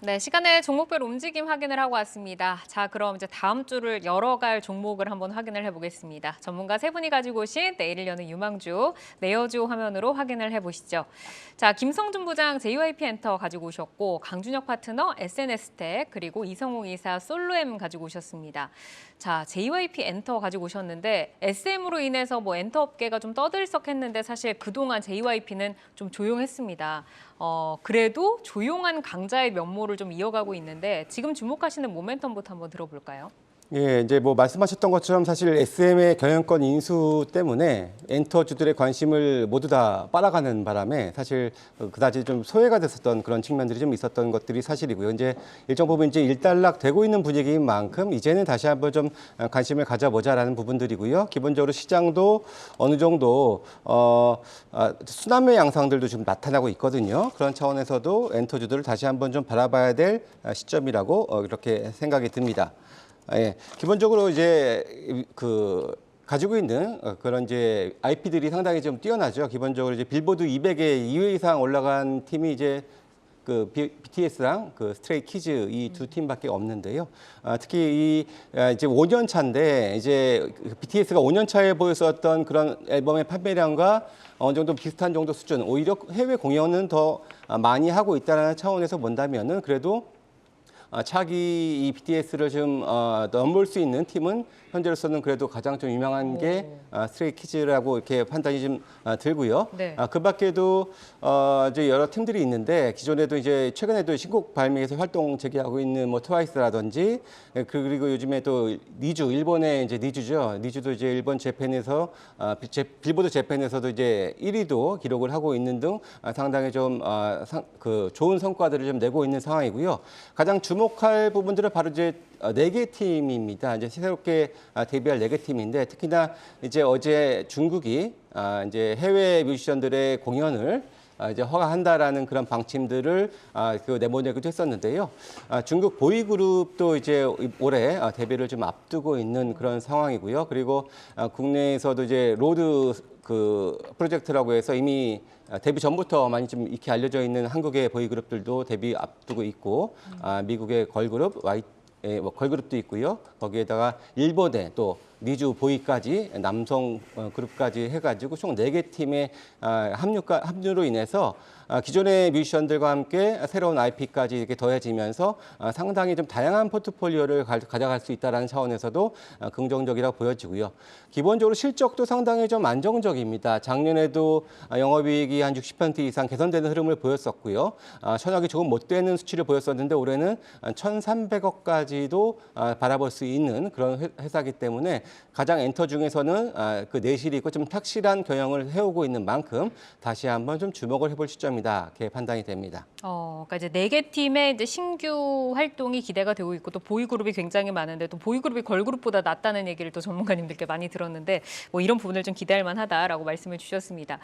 네, 시간에 종목별 움직임 확인을 하고 왔습니다. 자, 그럼 이제 다음 주를 열어갈 종목을 한번 확인을 해보겠습니다. 전문가 세 분이 가지고 오신 내일을 여는 유망주, 내여주 화면으로 확인을 해보시죠. 자, 김성준 부장 JYP 엔터 가지고 오셨고, 강준혁 파트너 SNS텍, 그리고 이성웅 이사 솔로엠 가지고 오셨습니다. 자, JYP 엔터 가지고 오셨는데 SM으로 인해서 뭐 엔터 업계가 좀 떠들썩했는데 사실 그동안 JYP는 좀 조용했습니다. 그래도 조용한 강자의 면모를 좀 이어가고 있는데 지금 주목하시는 모멘텀부터 한번 들어볼까요? 예, 이제 뭐 말씀하셨던 것처럼 사실 SM의 경영권 인수 때문에 엔터주들의 관심을 모두 다 빨아가는 바람에 사실 그다지 좀 소외가 됐었던 그런 측면들이 좀 있었던 것들이 사실이고요. 이제 일정 부분 이제 일단락되고 있는 분위기인 만큼 이제는 다시 한번 좀 관심을 가져보자라는 부분들이고요. 기본적으로 시장도 어느 정도 순환매 양상들도 좀 나타나고 있거든요. 그런 차원에서도 엔터주들을 다시 한번 좀 바라봐야 될 시점이라고 이렇게 생각이 듭니다. 예, 기본적으로 이제 가지고 있는 그런 이제 IP들이 상당히 좀 뛰어나죠. 기본적으로 이제 빌보드 200에 2위 이상 올라간 팀이 이제 그 BTS랑 그 스트레이 키즈 이 두 팀밖에 없는데요. 특히 이제 5년 차인데 이제 BTS가 5년 차에 보였었던 그런 앨범의 판매량과 어느 정도 비슷한 정도 수준, 오히려 해외 공연은 더 많이 하고 있다는 차원에서 본다면은 그래도 차기 이 BTS를 좀 넘볼 수 있는 팀은 현재로서는 그래도 가장 좀 유명한 게 스트레이 키즈라고 이렇게 판단이 좀 들고요. 네. 그 밖에도 이제 여러 팀들이 있는데 기존에도 이제 최근에도 신곡 발매해서 활동 재개하고 있는 뭐 트와이스라든지 그리고 요즘에 또 니주 일본의 이제 니주죠. 니주도 이제 일본 재팬에서 빌보드 재팬에서도 이제 1위도 기록을 하고 있는 등 상당히 좀 좋은 성과들을 좀 내고 있는 상황이고요. 가장 주목할 부분들은 바로 이제 4개 팀입니다. 이제 새롭게 데뷔할 4개 팀인데 특히나 이제 어제 중국이 이제 해외 뮤지션들의 공연을 이제 허가한다라는 그런 방침들을 내보내기도 했었는데요. 중국 보이그룹도 이제 올해 데뷔를 좀 앞두고 있는 그런 상황이고요. 그리고 국내에서도 이제 로드 프로젝트라고 해서 이미 데뷔 전부터 많이 좀 익히 알려져 있는 한국의 보이그룹들도 데뷔 앞두고 있고 미국의 걸그룹 걸그룹도 있고요. 거기에다가 일본의 또 니주 보이까지 남성 그룹까지 해가지고 총 4개 팀의 합류로 인해서 기존의 뮤지션들과 함께 새로운 IP까지 이렇게 더해지면서 상당히 좀 다양한 포트폴리오를 가져갈 수 있다는 차원에서도 긍정적이라고 보여지고요. 기본적으로 실적도 상당히 좀 안정적입니다. 작년에도 영업이익이 한 60% 이상 개선되는 흐름을 보였었고요. 천억이 조금 못 되는 수치를 보였었는데 올해는 1,300억까지도 바라볼 수 있는 그런 회사이기 때문에 가장 엔터 중에서는 그 내실이 있고 좀 확실한 경영을 해오고 있는 만큼 다시 한번 좀 주목을 해볼 시점이다. 이렇게 판단이 됩니다. 그러니까 이제 4개 팀의 이제 신규 활동이 기대가 되고 있고 또 보이그룹이 굉장히 많은데 또 보이그룹이 걸그룹보다 낫다는 얘기를 또 전문가님들께 많이 들었는데 뭐 이런 부분을 좀 기대할 만하다라고 말씀을 주셨습니다.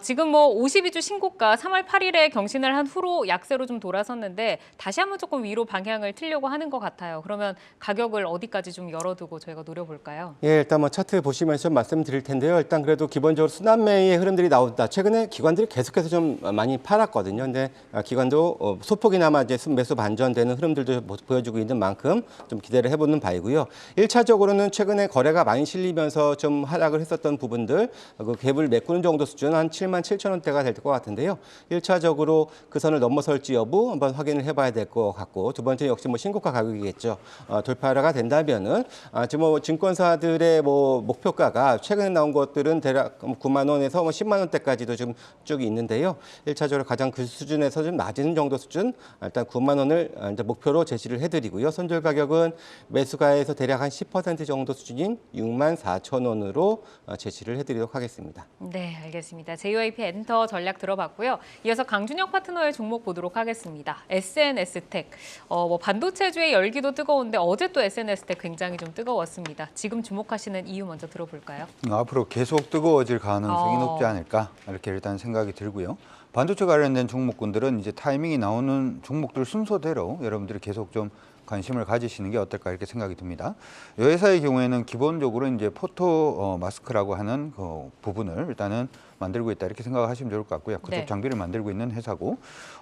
지금 뭐 52주 신고가 3월 8일에 경신을 한 후로 약세로 좀 돌아섰는데 다시 한번 조금 위로 방향을 틀려고 하는 것 같아요. 그러면 가격을 어디까지 좀 열어두고 저희가 노려볼까요? 예, 일단 뭐 차트 보시면서 좀 말씀드릴 텐데요. 일단 그래도 기본적으로 순환매의 흐름들이 나온다. 최근에 기관들이 계속해서 좀 많이 팔았거든요. 근데 기관도 소폭이나마 이제 매수 반전되는 흐름들도 보여주고 있는 만큼 좀 기대를 해보는 바이고요. 1차적으로는 최근에 거래가 많이 실리면서 좀 하락을 했었던 부분들, 그 갭을 메꾸는 정도 수준 한 7만 7천 원대가 될 것 같은데요. 1차적으로 그 선을 넘어설지 여부 한번 확인을 해봐야 될 것 같고 두 번째 역시 뭐 신고가 가격이겠죠. 돌파가 된다면은 지금 뭐 증권사들의 뭐 목표가가 최근에 나온 것들은 대략 9만 원에서 뭐 10만 원대까지도 좀 쭉 있는데요. 1차적으로 가장 그 수준에서 좀 낮은 정도 수준 일단 9만 원을 이제 목표로 제시를 해드리고요. 손절 가격은 매수가에서 대략 한 10% 정도 수준인 6만 4천 원으로 제시를 해드리도록 하겠습니다. 네, 알겠습니다. JYP 엔터 전략 들어봤고요. 이어서 강준혁 파트너의 종목 보도록 하겠습니다. SNS텍. 뭐 반도체주의 열기도 뜨거운데 어제 또 SNS텍 굉장히 좀 뜨거웠습니다. 지금 주목하시는 이유 먼저 들어볼까요? 앞으로 계속 뜨거워질 가능성이 높지 않을까 이렇게 일단 생각이 들고요. 반도체 관련된 종목군들은 이제 타이밍이 나오는 종목들 순서대로 여러분들이 계속 좀 관심을 가지시는 게 어떨까 이렇게 생각이 듭니다. 이 회사의 경우에는 기본적으로 이제 포토 마스크라고 하는 그 부분을 일단은 만들고 있다 이렇게 생각하시면 좋을 것 같고요. 그쪽 네. 장비를 만들고 있는 회사고,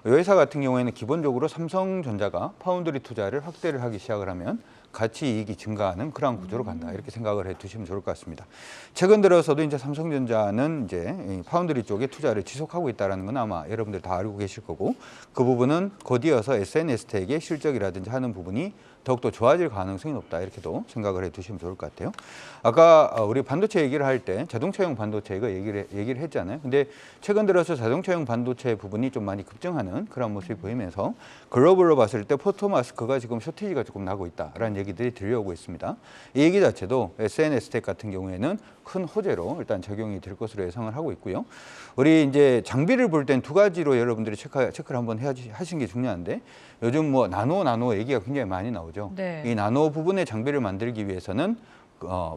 이 회사 같은 경우에는 기본적으로 삼성전자가 파운드리 투자를 확대를 하기 시작을 하면 가치 이익이 증가하는 그런 구조로 간다 이렇게 생각을 해두시면 좋을 것 같습니다. 최근 들어서도 이제 삼성전자는 이제 이 파운드리 쪽에 투자를 지속하고 있다는 건 아마 여러분들 다 알고 계실 거고, 그 부분은 곧이어서 SNS텍의 실적이라든지 하는 부분이 더욱더 좋아질 가능성이 높다 이렇게도 생각을 해두시면 좋을 것 같아요. 아까 우리 반도체 얘기를 할 때 자동차용 반도체 이거 얘기를 했잖아요. 근데 최근 들어서 자동차용 반도체 부분이 좀 많이 급증하는 그런 모습이 보이면서 글로벌로 봤을 때 포토마스크가 지금 쇼티지가 조금 나고 있다라는 얘기들이 들려오고 있습니다. 이 얘기 자체도 SNS텍 같은 경우에는 큰 호재로 일단 적용이 될 것으로 예상을 하고 있고요. 우리 이제 장비를 볼 땐 두 가지로 여러분들이 체크를 한번 하시는 게 중요한데, 요즘 뭐 나노 얘기가 굉장히 많이 나오죠. 네. 이 나노 부분의 장비를 만들기 위해서는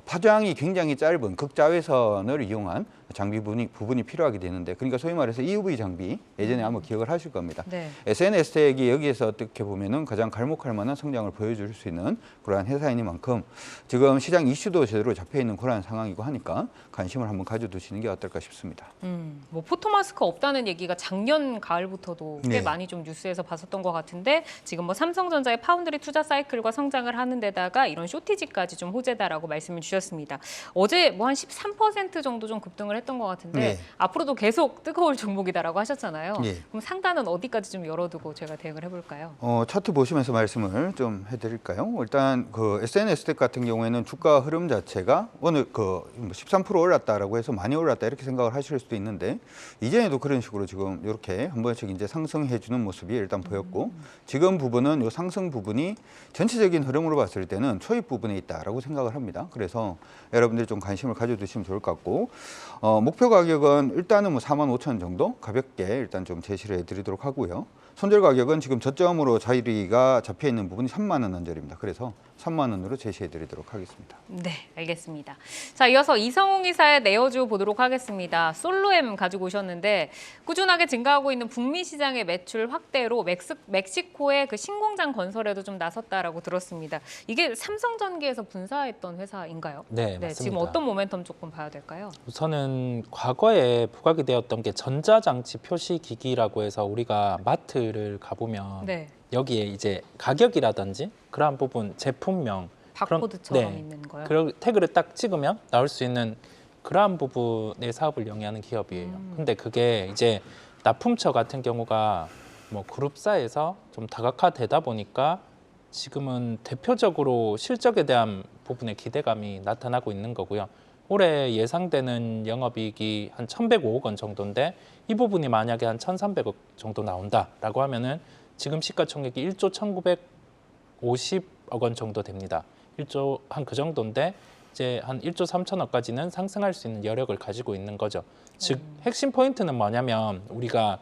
파장이 굉장히 짧은 극자외선을 이용한 장비 부분이 필요하게 되는데, 그러니까 소위 말해서 EUV 장비, 예전에 아마 기억을 하실 겁니다. 네. SNS텍이 여기에서 어떻게 보면은 가장 갈목할 만한 성장을 보여줄 수 있는 그러한 회사이니만큼 지금 시장 이슈도 제대로 잡혀 있는 그러한 상황이고 하니까 관심을 한번 가져두시는 게 어떨까 싶습니다. 뭐 포토마스크 없다는 얘기가 작년 가을부터도 꽤 네. 많이 좀 뉴스에서 봤었던 것 같은데, 지금 뭐 삼성전자의 파운드리 투자 사이클과 성장을 하는 데다가 이런 쇼티지까지 좀 호재다라고 말씀을 주셨습니다. 어제 뭐 한 13% 정도 좀 급등을 했던 것 같은데 네. 앞으로도 계속 뜨거울 종목이다라고 하셨잖아요. 네. 그럼 상단은 어디까지 좀 열어두고 제가 대응을 해볼까요? 차트 보시면서 말씀을 좀 해드릴까요? 일단 그 SNS텍 같은 경우에는 주가 흐름 자체가 오늘 그 13% 올랐다라고 해서 많이 올랐다 이렇게 생각을 하실 수도 있는데, 이전에도 그런 식으로 지금 이렇게 한 번씩 이제 상승해주는 모습이 일단 보였고, 지금 부분은 이 상승 부분이 전체적인 흐름으로 봤을 때는 초입 부분에 있다라고 생각을 합니다. 그래서 여러분들이 좀 관심을 가져두시면 좋을 것 같고, 목표 가격은 일단은 뭐 45,000원 정도 가볍게 일단 좀 제시를 해드리도록 하고요. 손절 가격은 지금 저점으로 자리가 잡혀 있는 부분이 3만 원 언저리입니다. 그래서 3만 원으로 제시해드리도록 하겠습니다. 네, 알겠습니다. 자, 이어서 이성웅 이사의 내어주 보도록 하겠습니다. 솔로엠 가지고 오셨는데 꾸준하게 증가하고 있는 북미 시장의 매출 확대로 멕시코의 그 신공장 건설에도 좀 나섰다라고 들었습니다. 이게 삼성전기에서 분사했던 회사인가요? 네, 맞습니다. 지금 어떤 모멘텀 조금 봐야 될까요? 우선은 과거에 부각이 되었던 게 전자장치 표시기기라고 해서 우리가 마트를 가보면 네, 여기에 이제 가격이라든지 그러한 부분, 제품명, 바코드처럼 네. 있는 거요. 그런 태그를 딱 찍으면 나올 수 있는 그러한 부분의 사업을 영위하는 기업이에요. 근데 그게 이제 납품처 같은 경우가 뭐 그룹사에서 좀 다각화되다 보니까 지금은 대표적으로 실적에 대한 부분의 기대감이 나타나고 있는 거고요. 올해 예상되는 영업이익이 한 1,105억 원 정도인데 이 부분이 만약에 한 1,300억 정도 나온다라고 하면은 지금 시가총액이 1조 1,950억 원 정도 됩니다. 1조 한 그 정도인데 이제 한 1조 3천억까지는 상승할 수 있는 여력을 가지고 있는 거죠. 즉 핵심 포인트는 뭐냐면 우리가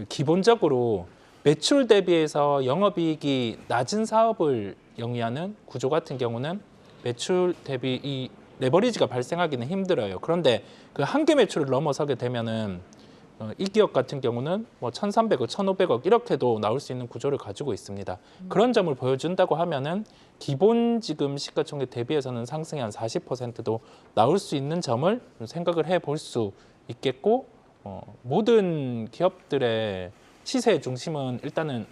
기본적으로 매출 대비해서 영업이익이 낮은 사업을 영위하는 구조 같은 경우는 매출 대비 이 레버리지가 발생하기는 힘들어요. 그런데 그 한계 매출을 넘어서게 되면은 이 기업 같은 경우는 뭐 1,300억, 1,500억 이렇게도 나올 수 있는 구조를 가지고 있습니다. 그런 점을 보여준다고 하면은 기본 지금 시가총액 대비해서는 상승이 한 40%도 나올 수 있는 점을 생각을 해볼 수 있겠고, 모든 기업들의 시세의 중심은 일단은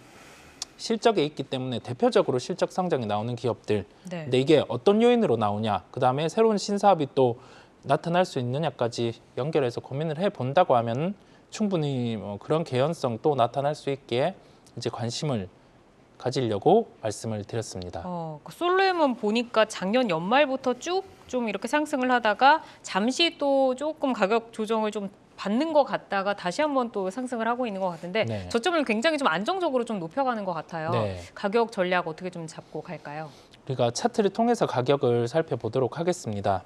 실적에 있기 때문에 대표적으로 실적 성장이 나오는 기업들. 네. 근데 이게 어떤 요인으로 나오냐, 그 다음에 새로운 신사업이 또 나타날 수 있느냐까지 연결해서 고민을 해본다고 하면 충분히 그런 개연성 또 나타날 수 있기에 이제 관심을 가지려고 말씀을 드렸습니다. 그 솔로엠은 보니까 작년 연말부터 쭉 좀 이렇게 상승을 하다가 잠시 또 조금 가격 조정을 좀 받는 것 같다가 다시 한번 또 상승을 하고 있는 것 같은데 네. 저점을 굉장히 좀 안정적으로 좀 높여가는 것 같아요. 네. 가격 전략 어떻게 좀 잡고 갈까요? 우리가 차트를 통해서 가격을 살펴보도록 하겠습니다.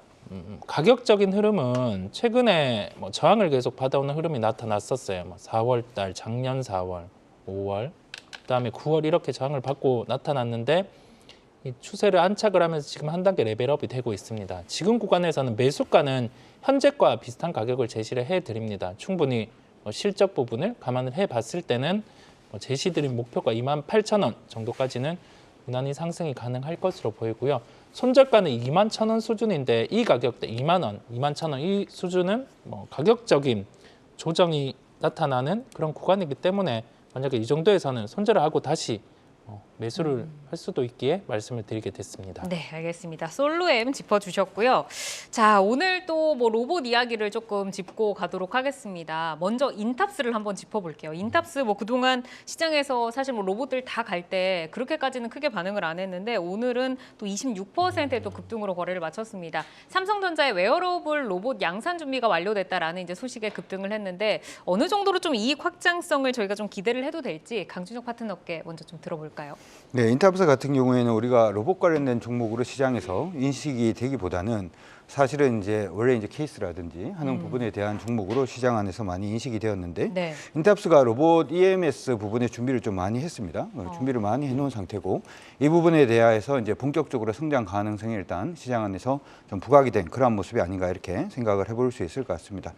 가격적인 흐름은 최근에 뭐 저항을 계속 받아오는 흐름이 나타났었어요. 4월 달, 작년 4월, 5월, 그다음에 9월 이렇게 저항을 받고 나타났는데 이 추세를 안착을 하면서 지금 한 단계 레벨업이 되고 있습니다. 지금 구간에서는 매수가는 현재과 비슷한 가격을 제시를 해드립니다. 충분히 실적 부분을 감안을 해봤을 때는 제시드린 목표가 28,000원 정도까지는 무난히 상승이 가능할 것으로 보이고요. 손절가는 21,000원 수준인데 이 가격대 2만 원, 21,000원 이 수준은 뭐 가격적인 조정이 나타나는 그런 구간이기 때문에 만약에 이 정도에서는 손절을 하고 다시 매수를 할 수도 있기에 말씀을 드리게 됐습니다. 네, 알겠습니다. 솔로엠 짚어주셨고요. 자, 오늘 또 뭐 로봇 이야기를 조금 짚고 가도록 하겠습니다. 먼저 인탑스를 한번 짚어볼게요. 인탑스 뭐 그동안 시장에서 사실 뭐 로봇들 다 갈 때 그렇게까지는 크게 반응을 안 했는데 오늘은 또 26%의 또 급등으로 거래를 마쳤습니다. 삼성전자의 웨어러블 로봇 양산 준비가 완료됐다라는 이제 소식에 급등을 했는데 어느 정도로 좀 이익 확장성을 저희가 좀 기대를 해도 될지 강준혁 파트너께 먼저 좀 들어볼까요? 네, 인탑스 같은 경우에는 우리가 로봇 관련된 종목으로 시장에서 인식이 되기보다는 사실은 이제 원래 이제 케이스라든지 하는 부분에 대한 종목으로 시장 안에서 많이 인식이 되었는데 네. 인탑스가 로봇 EMS 부분에 준비를 좀 많이 했습니다. 준비를 많이 해놓은 상태고 이 부분에 대해서 이제 본격적으로 성장 가능성이 일단 시장 안에서 좀 부각이 된 그런 모습이 아닌가 이렇게 생각을 해볼 수 있을 것 같습니다.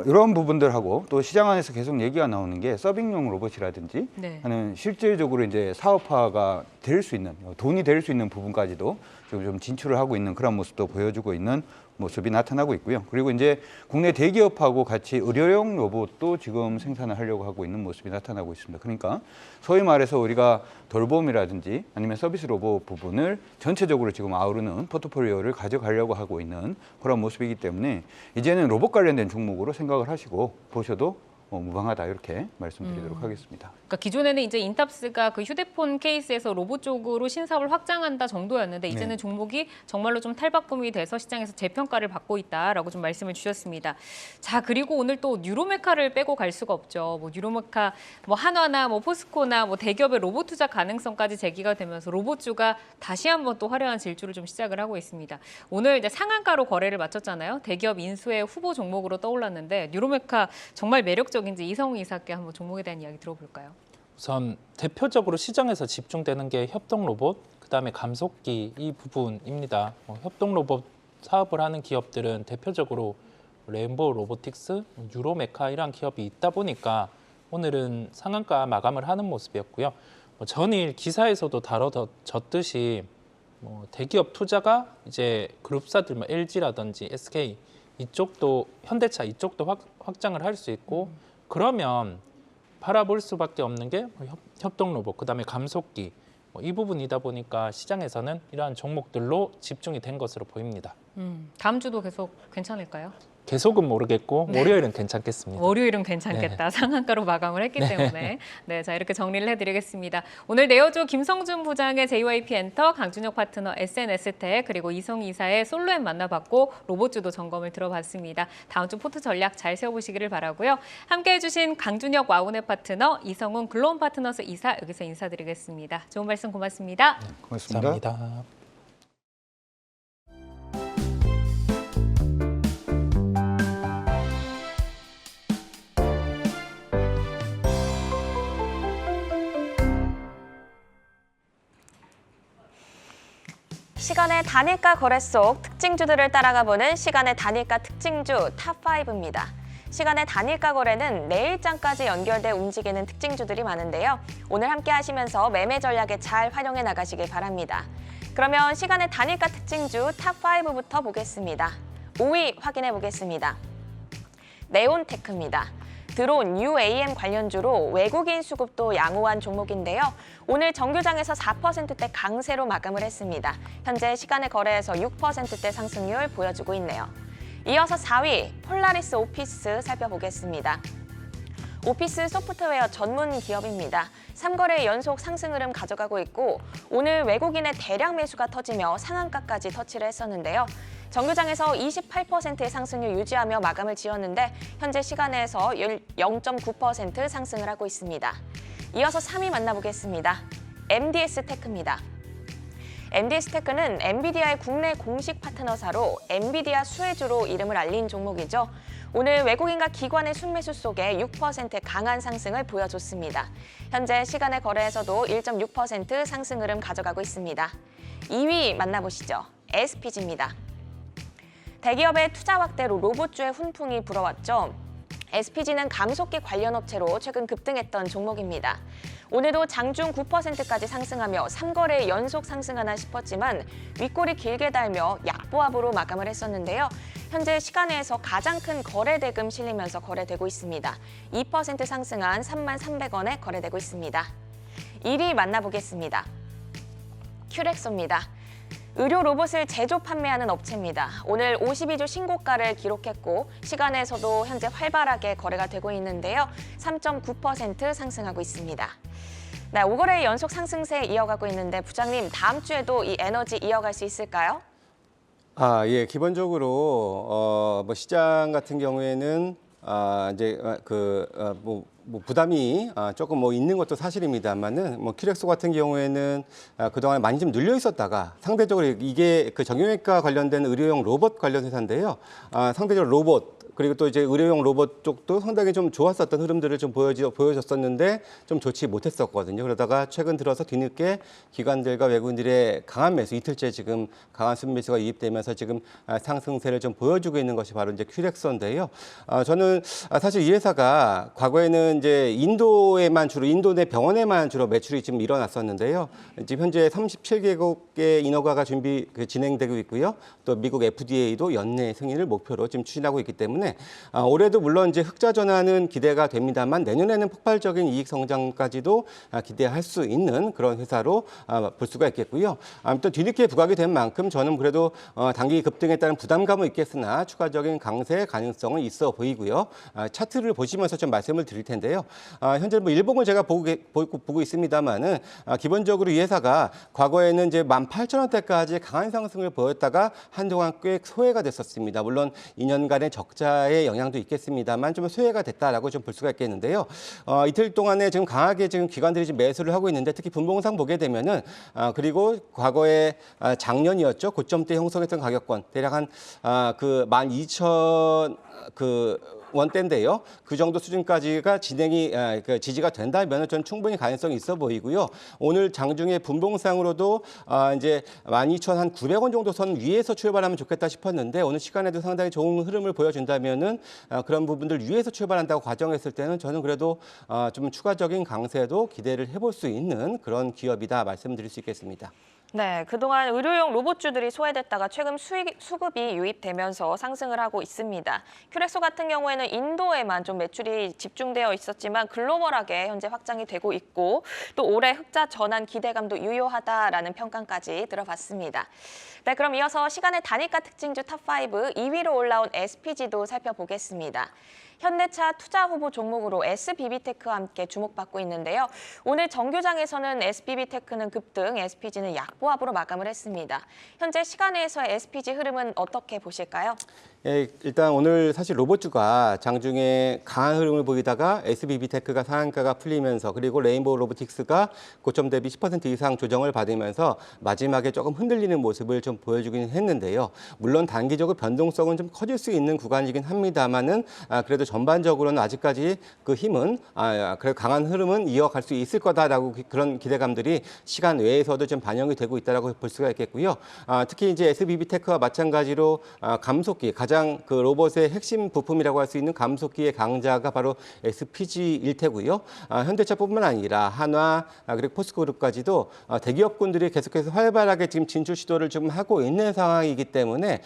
이런 부분들하고 또 시장 안에서 계속 얘기가 나오는 게 서빙용 로봇이라든지 네. 하는 실질적으로 이제 사업화가 될 수 있는 돈이 될 수 있는 부분까지도 좀 진출을 하고 있는 그런 모습도 보여주고 있는 모습이 나타나고 있고요. 그리고 이제 국내 대기업하고 같이 의료용 로봇도 지금 생산을 하려고 하고 있는 모습이 나타나고 있습니다. 그러니까 소위 말해서 우리가 돌봄이라든지 아니면 서비스 로봇 부분을 전체적으로 지금 아우르는 포트폴리오를 가져가려고 하고 있는 그런 모습이기 때문에 이제는 로봇 관련된 종목으로 생각을 하시고 보셔도 무방하다 이렇게 말씀드리도록 하겠습니다. 그러니까 기존에는 이제 인탑스가 그 휴대폰 케이스에서 로봇 쪽으로 신사업을 확장한다 정도였는데 이제는 네. 종목이 정말로 좀 탈바꿈이 돼서 시장에서 재평가를 받고 있다라고 좀 말씀을 주셨습니다. 자, 그리고 오늘 또 뉴로메카를 빼고 갈 수가 없죠. 뭐 뉴로메카, 뭐 한화나 뭐 포스코나 뭐 대기업의 로봇 투자 가능성까지 제기가 되면서 로봇주가 다시 한번 또 화려한 질주를 좀 시작을 하고 있습니다. 오늘 이제 상한가로 거래를 마쳤잖아요. 대기업 인수의 후보 종목으로 떠올랐는데 뉴로메카 정말 매력적인지 이성우 이사께 한번 종목에 대한 이야기 들어볼까요? 우선 대표적으로 시장에서 집중되는 게 협동 로봇, 그다음에 감속기 이 부분입니다. 협동 로봇 사업을 하는 기업들은 대표적으로 레인보우 로보틱스, 유로메카 이런 기업이 있다 보니까 오늘은 상한가 마감을 하는 모습이었고요. 전일 기사에서도 다뤄졌듯이 대기업 투자가 이제 그룹사들 LG라든지 SK 이쪽도 현대차 이쪽도 확장을 할 수 있고 그러면 바라볼 수밖에 없는 게 협동 로봇, 그다음에 감속기 이 부분이다 보니까 시장에서는 이러한 종목들로 집중이 된 것으로 보입니다. 다음 주도 계속 괜찮을까요? 계속은 모르겠고 월요일은 괜찮겠습니다. 월요일은 괜찮겠다. 상한가로 마감을 했기 때문에. 네, 자 이렇게 정리를 해드리겠습니다. 오늘 네오조 김성준 부장의 JYP 엔터, 강준혁 파트너 SNS텍 그리고 이성희 이사의 솔로엠 만나봤고 로봇주도 점검을 들어봤습니다. 다음 주 포트 전략 잘 세워보시기를 바라고요. 함께해 주신 강준혁 와우넷 파트너, 이성훈 글로온 파트너스 이사 여기서 인사드리겠습니다. 좋은 말씀 고맙습니다. 고맙습니다. 감사합니다. 시간의 단일가 거래 속 특징주들을 따라가보는 시간의 단일가 특징주 탑5입니다. 시간의 단일가 거래는 내일장까지 연결돼 움직이는 특징주들이 많은데요. 오늘 함께 하시면서 매매 전략에 잘 활용해 나가시길 바랍니다. 그러면 시간의 단일가 특징주 탑5부터 보겠습니다. 5위 확인해 보겠습니다. 네온테크입니다. 드론 UAM 관련주로 외국인 수급도 양호한 종목인데요. 오늘 정규장에서 4%대 강세로 마감을 했습니다. 현재 시간의 거래에서 6%대 상승률 보여주고 있네요. 이어서 4위 폴라리스 오피스 살펴보겠습니다. 오피스 소프트웨어 전문 기업입니다. 3거래 연속 상승 흐름 가져가고 있고 오늘 외국인의 대량 매수가 터지며 상한가까지 터치를 했었는데요. 정규장에서 28%의 상승률 유지하며 마감을 지었는데 현재 시간에서 0.9% 상승을 하고 있습니다. 이어서 3위 만나보겠습니다. MDS테크입니다. MDS테크는 엔비디아의 국내 공식 파트너사로 엔비디아 수혜주로 이름을 알린 종목이죠. 오늘 외국인과 기관의 순매수 속에 6%의 강한 상승을 보여줬습니다. 현재 시간의 거래에서도 1.6% 상승 흐름 가져가고 있습니다. 2위 만나보시죠. SPG입니다. 대기업의 투자 확대로 로봇주의 훈풍이 불어왔죠. SPG는 감속기 관련 업체로 최근 급등했던 종목입니다. 오늘도 장중 9%까지 상승하며 3거래 연속 상승하나 싶었지만 윗골이 길게 달며 약보합으로 마감을 했었는데요. 현재 시간외에서 가장 큰 거래 대금 실리면서 거래되고 있습니다. 2% 상승한 33,300원에 거래되고 있습니다. 1위 만나보겠습니다. 큐렉소입니다. 의료 로봇을 제조 판매하는 업체입니다. 오늘 52주 신고가를 기록했고 시간에서도 현재 활발하게 거래가 되고 있는데요. 3.9% 상승하고 있습니다. 네, 5거래 연속 상승세 이어가고 있는데 부장님 다음 주에도 이 에너지 이어갈 수 있을까요? 예, 기본적으로 뭐 시장 같은 경우에는 이제 부담이 조금 뭐 있는 것도 사실입니다만은 뭐 큐렉소 같은 경우에는 그동안 많이 좀 눌려 있었다가 상대적으로 이게 그 정형외과 관련된 의료용 로봇 관련 회사인데요. 상대적으로 로봇 그리고 또 이제 의료용 로봇 쪽도 상당히 좀 좋았었던 흐름들을 좀 보여줬었는데 좀 좋지 못했었거든요. 그러다가 최근 들어서 뒤늦게 기관들과 외국인들의 강한 매수, 이틀째 지금 강한 순매수가 유입되면서 지금 상승세를 좀 보여주고 있는 것이 바로 이제 큐렉소인데요. 저는 사실 이 회사가 과거에는 이제 인도 내 병원에만 주로 매출이 지금 일어났었는데요. 지금 현재 37개국의 인허가가 진행되고 있고요. 또 미국 FDA도 연내 승인을 목표로 지금 추진하고 있기 때문에 올해도 물론 이제 흑자 전환은 기대가 됩니다만 내년에는 폭발적인 이익 성장까지도 기대할 수 있는 그런 회사로 볼 수가 있겠고요. 아무튼 뒤늦게 부각이 된 만큼 저는 그래도 단기 급등에 따른 부담감은 있겠으나 추가적인 강세 가능성은 있어 보이고요. 차트를 보시면서 좀 말씀을 드릴 텐데요. 현재 뭐 일봉을 제가 보고 있습니다만은 기본적으로 이 회사가 과거에는 이제 18,000원대까지 강한 상승을 보였다가 한동안 꽤 소외가 됐었습니다. 물론 2년간의 적자의 영향도 있겠습니다만 좀 소외가 됐다라고 좀 볼 수가 있겠는데요. 이틀 동안에 지금 강하게 지금 기관들이 지금 매수를 하고 있는데 특히 분봉상 보게 되면은 그리고 과거에 작년이었죠. 고점대 형성했던 가격권 대략 한 그 12,000 원대인데요. 그 정도 수준까지가 지지가 된다면 전 충분히 가능성이 있어 보이고요. 오늘 장중에 분봉상으로도 이제 12,900원 정도 선 위에서 출발하면 좋겠다 싶었는데 오늘 시간에도 상당히 좋은 흐름을 보여준다면은 그런 부분들 위에서 출발한다고 가정했을 때는 저는 그래도 좀 추가적인 강세도 기대를 해볼 수 있는 그런 기업이다 말씀드릴 수 있겠습니다. 네, 그동안 의료용 로봇주들이 소외됐다가 최근 수급이 유입되면서 상승을 하고 있습니다. 큐렉소 같은 경우에는 인도에만 좀 매출이 집중되어 있었지만 글로벌하게 현재 확장이 되고 있고 또 올해 흑자 전환 기대감도 유효하다라는 평가까지 들어봤습니다. 네, 그럼 이어서 시간의 단일가 특징주 탑5 2위로 올라온 SPG도 살펴보겠습니다. 현대차 투자 후보 종목으로 SBB테크와 함께 주목받고 있는데요. 오늘 정규장에서는 SBB테크는 급등, SPG는 약보합으로 마감을 했습니다. 현재 시간외에서의 SPG 흐름은 어떻게 보실까요? 예, 일단 오늘 사실 로봇주가 장중에 강한 흐름을 보이다가 SBB테크가 상한가가 풀리면서 그리고 레인보우 로보틱스가 고점 대비 10% 이상 조정을 받으면서 마지막에 조금 흔들리는 모습을 좀 보여주긴 했는데요. 물론 단기적으로 변동성은 좀 커질 수 있는 구간이긴 합니다만은 그래도 전반적으로는 아직까지 그 힘은 그래도 강한 흐름은 이어갈 수 있을 거다라고 그런 기대감들이 시간 외에서도 좀 반영이 되고 있다라고 볼 수가 있겠고요. 특히 이제 SBB테크와 마찬가지로 감속기 가장 그 로봇의 핵심 부품이라고 할 수 있는 감속기의 강자가 바로 SPG일 테고요. 현대차뿐만 아니라 한화 그리고 포스코그룹까지도 대기업군들이 계속해서 활발하게 지금 진출 시도를 좀 하고 있는 상황이기 때문에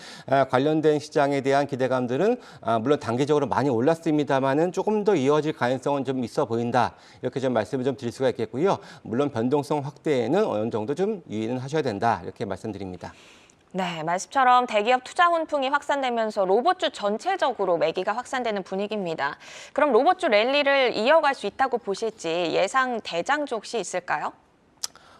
관련된 시장에 대한 기대감들은 물론 단기적으로 많이 올랐습니다만은 조금 더 이어질 가능성은 좀 있어 보인다. 이렇게 좀 말씀을 좀 드릴 수가 있겠고요. 물론 변동성 확대에는 어느 정도 좀 유의는 하셔야 된다. 이렇게 말씀드립니다. 네, 말씀처럼 대기업 투자 혼풍이 확산되면서 로봇주 전체적으로 매기가 확산되는 분위기입니다. 그럼 로봇주 랠리를 이어갈 수 있다고 보실지 예상 대장주 혹시 있을까요?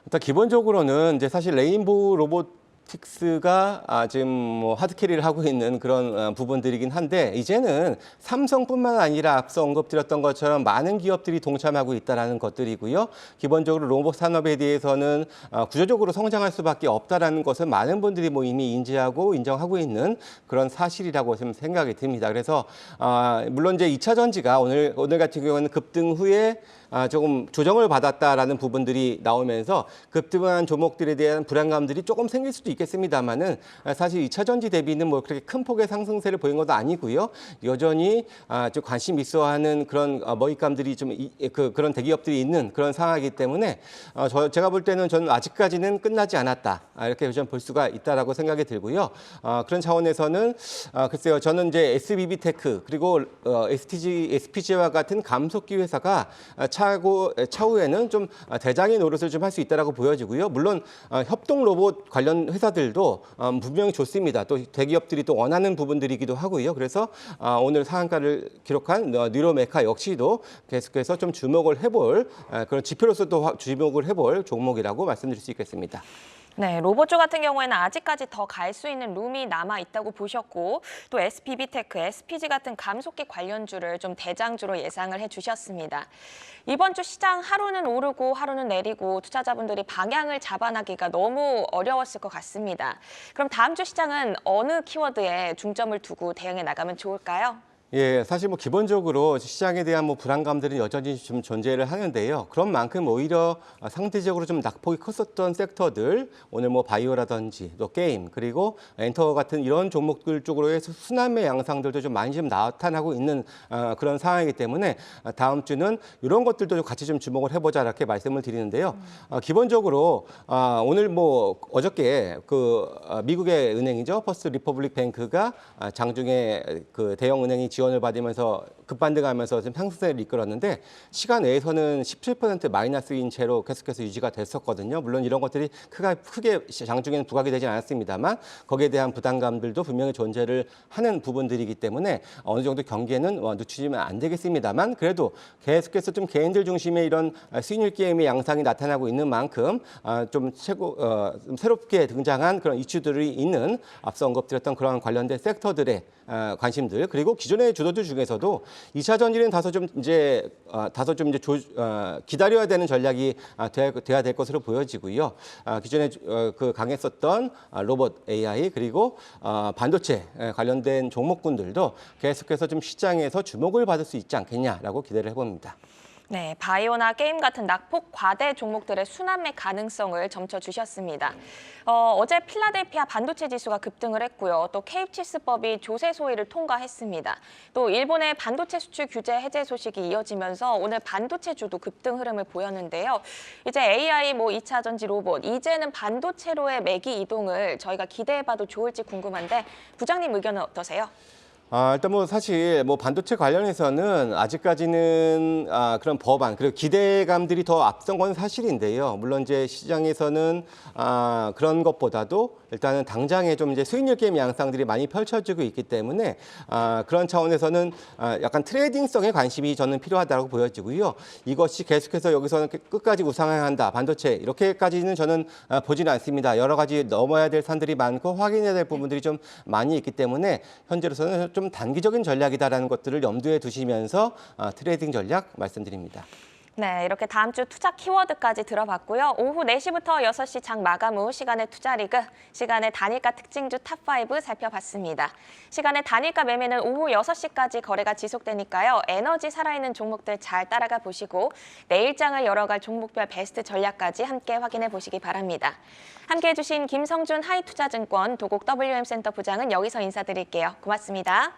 일단 기본적으로는 이제 사실 레인보우 로보틱스가 지금 뭐 하드캐리를 하고 있는 그런 부분들이긴 한데 이제는 삼성뿐만 아니라 앞서 언급드렸던 것처럼 많은 기업들이 동참하고 있다는 것들이고요. 기본적으로 로봇 산업에 대해서는 구조적으로 성장할 수밖에 없다는 것을 많은 분들이 뭐 이미 인지하고 인정하고 있는 그런 사실이라고 좀 생각이 듭니다. 그래서 물론 이제 2차 전지가 오늘 같은 경우는 급등 후에 조금 조정을 받았다라는 부분들이 나오면서 급등한 종목들에 대한 불안감들이 조금 생길 수도 있겠습니다만은 사실 2차 전지 대비는 뭐 그렇게 큰 폭의 상승세를 보인 것도 아니고요. 여전히 좀 관심 있어하는 그런 먹잇감들이 좀 그런 대기업들이 있는 그런 상황이기 때문에 제가 볼 때는 저는 아직까지는 끝나지 않았다 이렇게 좀 볼 수가 있다라고 생각이 들고요. 그런 차원에서는 글쎄요, 저는 이제 SBB테크 그리고 SPG와 같은 감속기 회사가 차후에는 좀 대장의 노릇을 좀 할 수 있다라고 보여지고요. 물론 협동 로봇 관련 회사들도 분명히 좋습니다. 또 대기업들이 또 원하는 부분들이기도 하고요. 그래서 오늘 상한가를 기록한 뉴로메카 역시도 계속해서 좀 주목을 해볼 그런 지표로서도 주목을 해볼 종목이라고 말씀드릴 수 있겠습니다. 네, 로봇주 같은 경우에는 아직까지 더 갈 수 있는 룸이 남아 있다고 보셨고 또 SPB테크, SPG 같은 감속기 관련주를 좀 대장주로 예상을 해주셨습니다. 이번 주 시장 하루는 오르고 하루는 내리고 투자자분들이 방향을 잡아나기가 너무 어려웠을 것 같습니다. 그럼 다음 주 시장은 어느 키워드에 중점을 두고 대응해 나가면 좋을까요? 예, 사실 뭐 기본적으로 시장에 대한 뭐 불안감들은 여전히 좀 존재를 하는데요. 그런 만큼 오히려 상대적으로 좀 낙폭이 컸었던 섹터들, 오늘 뭐 바이오라든지 또 게임 그리고 엔터 같은 이런 종목들 쪽으로 해서 순환매 양상들도 좀 많이 좀 나타나고 있는 그런 상황이기 때문에 다음 주는 이런 것들도 좀 같이 좀 주목을 해보자 이렇게 말씀을 드리는데요. 기본적으로 오늘 뭐 어저께 미국의 은행이죠, 퍼스트 리퍼블릭 뱅크가 장중에 그 대형 은행이 지원을 받으면서 급반등하면서 좀 상승세를 이끌었는데 시간 내에서는 17% 마이너스인 채로 계속해서 유지가 됐었거든요. 물론 이런 것들이 크게 장중에는 부각이 되지 않았습니다만 거기에 대한 부담감들도 분명히 존재를 하는 부분들이기 때문에 어느 정도 경기에는 늦추지면 안 되겠습니다만 그래도 계속해서 좀 개인들 중심의 이런 수익률 게임의 양상이 나타나고 있는 만큼 좀 새롭게 등장한 그런 이슈들이 있는 앞서 언급드렸던 그런 관련된 섹터들의 관심들 그리고 기존의 주도들 중에서도 2차 전지는 다소 좀 이제 기다려야 되는 전략이 돼야 될 것으로 보여지고요. 기존에 그 강했었던 로봇 AI 그리고 반도체 관련된 종목군들도 계속해서 좀 시장에서 주목을 받을 수 있지 않겠냐라고 기대를 해봅니다. 네, 바이오나 게임 같은 낙폭 과대 종목들의 순환매 가능성을 점쳐주셨습니다. 어제 필라델피아 반도체 지수가 급등을 했고요. 또 케이프치스법이 조세 소위를 통과했습니다. 또 일본의 반도체 수출 규제 해제 소식이 이어지면서 오늘 반도체주도 급등 흐름을 보였는데요. 이제 AI, 2차 전지 로봇, 이제는 반도체로의 매기 이동을 저희가 기대해봐도 좋을지 궁금한데 부장님 의견은 어떠세요? 일단 사실 반도체 관련해서는 아직까지는 그런 법안 그리고 기대감들이 더 앞선 건 사실인데요. 물론 이제 시장에서는 그런 것보다도 일단은 당장에 좀 이제 수익률 게임 양상들이 많이 펼쳐지고 있기 때문에 그런 차원에서는 약간 트레이딩성의 관심이 저는 필요하다고 보여지고요. 이것이 계속해서 여기서는 끝까지 우상향한다 반도체 이렇게까지는 저는 보지는 않습니다. 여러 가지 넘어야 될 산들이 많고 확인해야 될 부분들이 좀 많이 있기 때문에 현재로서는 좀 단기적인 전략이다라는 것들을 염두에 두시면서 트레이딩 전략 말씀드립니다. 네, 이렇게 다음 주 투자 키워드까지 들어봤고요. 오후 4시부터 6시 장 마감 후 시간의 투자리그, 시간의 단일가 특징주 탑5 살펴봤습니다. 시간의 단일가 매매는 오후 6시까지 거래가 지속되니까요. 에너지 살아있는 종목들 잘 따라가 보시고 내일장을 열어갈 종목별 베스트 전략까지 함께 확인해 보시기 바랍니다. 함께해 주신 김성준 하이투자증권 도곡 WM센터 부장은 여기서 인사드릴게요. 고맙습니다.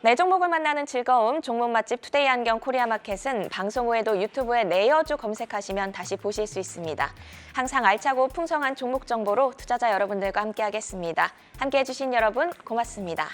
네, 종목을 만나는 즐거움, 종목 맛집 투데이 안경 코리아마켓은 방송 후에도 유튜브에 내여주 검색하시면 다시 보실 수 있습니다. 항상 알차고 풍성한 종목 정보로 투자자 여러분들과 함께하겠습니다. 함께해 주신 여러분 고맙습니다.